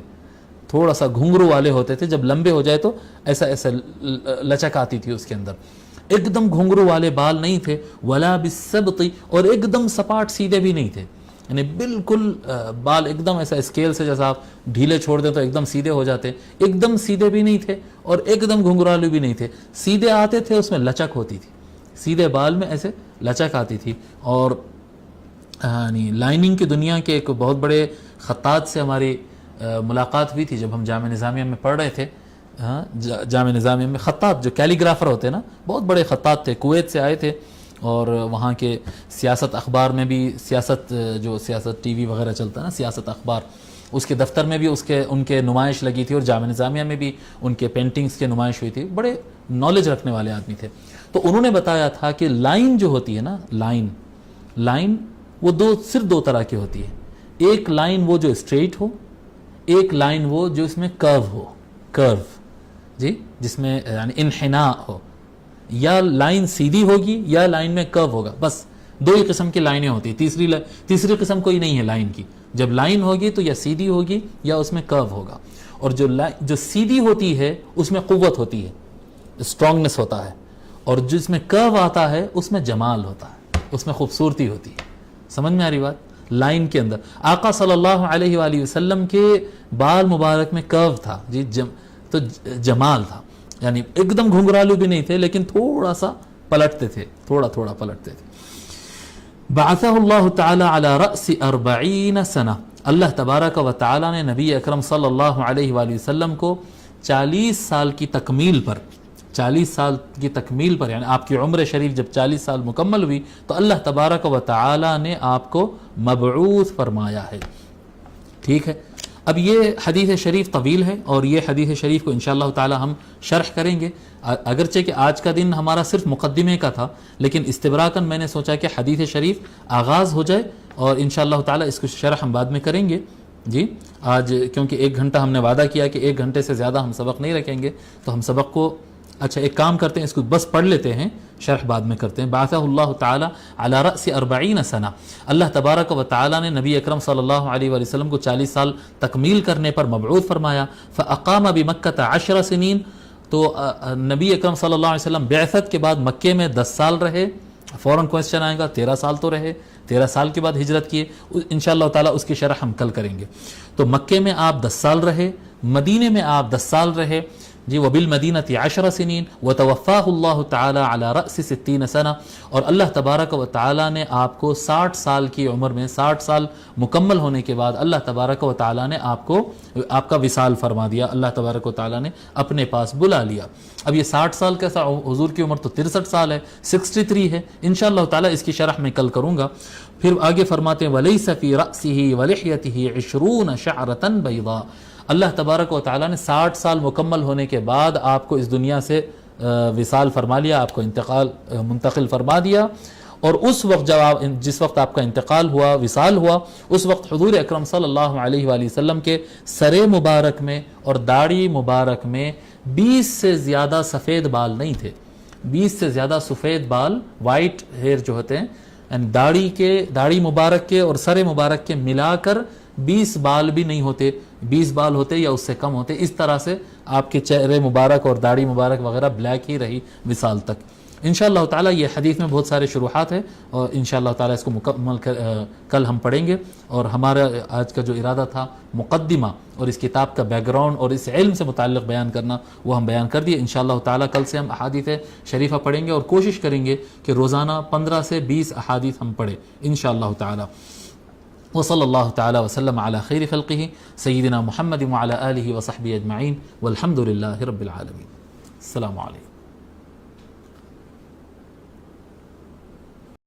تھوڑا سا گھنگرو والے ہوتے تھے. جب لمبے ہو جائے تو ایسا لچک آتی تھی اس کے اندر. ایک دم گھنگرو والے بال نہیں تھے. ولا بالسبط، اور ایک دم سپاٹ سیدھے بھی نہیں تھے، یعنی بالکل بال ایک دم ایسا اسکیل سے جیسا آپ ڈھیلے چھوڑ دیں تو ایک دم سیدھے ہو جاتے، ایک دم سیدھے بھی نہیں تھے اور ایک دم گھنگرالے بھی نہیں تھے. سیدھے آتے تھے، اس میں لچک ہوتی تھی، سیدھے بال میں ایسے لچک آتی تھی. اور یعنی لائننگ کی دنیا کے ایک بہت بڑے خطاط سے ہماری ملاقات ہوئی تھی جب ہم جامعہ نظامیہ میں پڑھ رہے تھے. جامعہ نظامیہ میں خطاط جو کیلیگرافر ہوتے ہیں نا، بہت بڑے خطاط تھے، کویت سے آئے تھے، اور وہاں کے سیاست اخبار میں بھی سیاست ٹی وی وغیرہ چلتا ہے نا، سیاست اخبار، اس کے دفتر میں بھی ان کے نمائش لگی تھی، اور جامعہ نظامیہ میں بھی ان کے پینٹنگز کی نمائش ہوئی تھی. بڑے نالج رکھنے والے آدمی تھے. تو انہوں نے بتایا تھا کہ لائن جو ہوتی ہے نا، لائن وہ صرف دو طرح کی ہوتی ہے. ایک لائن وہ جو اسٹریٹ ہو، ایک لائن وہ جو اس میں کرو، جی جس میں یعنی انحناء ہو. یا لائن سیدھی ہوگی یا لائن میں کرو ہوگا، بس دو ہی قسم کی لائنیں ہوتی ہیں. تیسری قسم کوئی نہیں ہے لائن کی. جب لائن ہوگی تو یا سیدھی ہوگی یا اس میں کرو ہوگا. اور جو سیدھی ہوتی ہے اس میں قوت ہوتی ہے، اسٹرانگنس ہوتا ہے، اور جس میں کرو آتا ہے اس میں جمال ہوتا ہے، اس میں خوبصورتی ہوتی ہے. سمجھ میں آ رہی بات؟ لائن کے اندر آقا صلی اللہ علیہ وآلہ وسلم کے بال مبارک میں کرو تھا، جی تو جمال تھا. یعنی ایک دم گھنگرالو بھی نہیں تھے لیکن تھوڑا سا پلٹتے تھے، تھوڑا پلٹتے تھے. بعثہ اللہ تعالی علی رأس 40 سنہ، اللہ تبارک و تعالی نے نبی اکرم صلی اللہ علیہ وآلہ وسلم کو 40 سال کی تکمیل پر، یعنی آپ کی عمر شریف جب 40 سال مکمل ہوئی تو اللہ تبارک و تعالی نے آپ کو مبعوث فرمایا ہے. ٹھیک ہے، اب یہ حدیث شریف طویل ہے اور یہ حدیث شریف کو انشاءاللہ تعالی ہم شرح کریں گے. اگرچہ کہ آج کا دن ہمارا صرف مقدمے کا تھا، لیکن استبراکاً میں نے سوچا کہ حدیث شریف آغاز ہو جائے اور انشاءاللہ تعالی اس کو شرح ہم بعد میں کریں گے. جی آج کیونکہ 1 گھنٹہ ہم نے وعدہ کیا کہ 1 گھنٹے سے زیادہ ہم سبق نہیں رکھیں گے، تو ہم سبق کو ایک کام کرتے ہیں، اس کو بس پڑھ لیتے ہیں، شرح بعد میں کرتے ہیں. بعثہ اللہ تعالی علی رأس 40 سنہ، اللہ تبارک و تعالی نے نبی اکرم صلی اللہ علیہ وآلہ وسلم کو 40 سال تکمیل کرنے پر مبعوث فرمایا. فاقام بمکہ 10 سنین، تو نبی اکرم صلی اللہ علیہ وسلم بعثت کے بعد مکے میں 10 سال رہے. فوراً کوئسچن آئے گا 13 سال تو رہے، 13 سال کے بعد ہجرت کیے، انشاءاللہ تعالی اس کی شرح ہم کل کریں گے. تو مکے میں آپ 10 سال رہے، مدینے میں آپ 10 سال رہے، جی وبالمدینۃ 10 سنین وتوفاہ اللہ تعالی علی رأس 60 سنہ، اور اللہ تبارک و تعالی نے آپ کو 60 سال کی عمر میں، 60 سال مکمل ہونے کے بعد اللہ تبارک و تعالی نے آپ کا وصال فرما دیا، اللہ تبارک و تعالی نے اپنے پاس بلا لیا. اب یہ 60 سال کیسا، حضور کی عمر تو 63 سال ہے، 63 ہے. انشاءاللہ تعالی اس کی شرح میں کل کروں گا. پھر آگے فرماتے ہیں وَلَيْسَ فِي رَأْسِهِ وَلِحْيَتِهِ 20 شَعْرَةً بَيْضَاء، اللہ تبارک و تعالیٰ نے 60 سال مکمل ہونے کے بعد آپ کو اس دنیا سے وصال فرما لیا، آپ کو منتقل فرما دیا. اور اس وقت جس وقت آپ کا انتقال ہوا، وصال ہوا، اس وقت حضور اکرم صلی اللہ علیہ وآلہ وسلم کے سر مبارک میں اور داڑھی مبارک میں 20 سے زیادہ سفید بال نہیں تھے. 20 سے زیادہ سفید بال، وائٹ ہیئر جو ہوتے ہیں، یعنی داڑھی مبارک کے اور سر مبارک کے ملا کر 20 بال بھی نہیں ہوتے، 20 بال ہوتے یا اس سے کم ہوتے. اس طرح سے آپ کے چہرے مبارک اور داڑھی مبارک وغیرہ بلیک ہی رہی وصال تک. انشاءاللہ تعالی یہ حدیث میں بہت سارے شروحات ہیں اور انشاءاللہ تعالی اس کو مکمل کل ہم پڑھیں گے. اور ہمارا آج کا جو ارادہ تھا مقدمہ اور اس کتاب کا بیک گراؤنڈ اور اس علم سے متعلق بیان کرنا وہ ہم بیان کر دیے. انشاءاللہ تعالی کل سے ہم احادیث شریفہ پڑھیں گے اور کوشش کریں گے کہ روزانہ 15 سے 20 احادیث ہم پڑھیں انشاءاللہ تعالی. وصلی اللہ تعالی وسلم علی خیر خلقہ سیدنا محمد وعلی آلہ وصحبہ اجمعین والحمد للہ رب العالمین. السلام علیکم.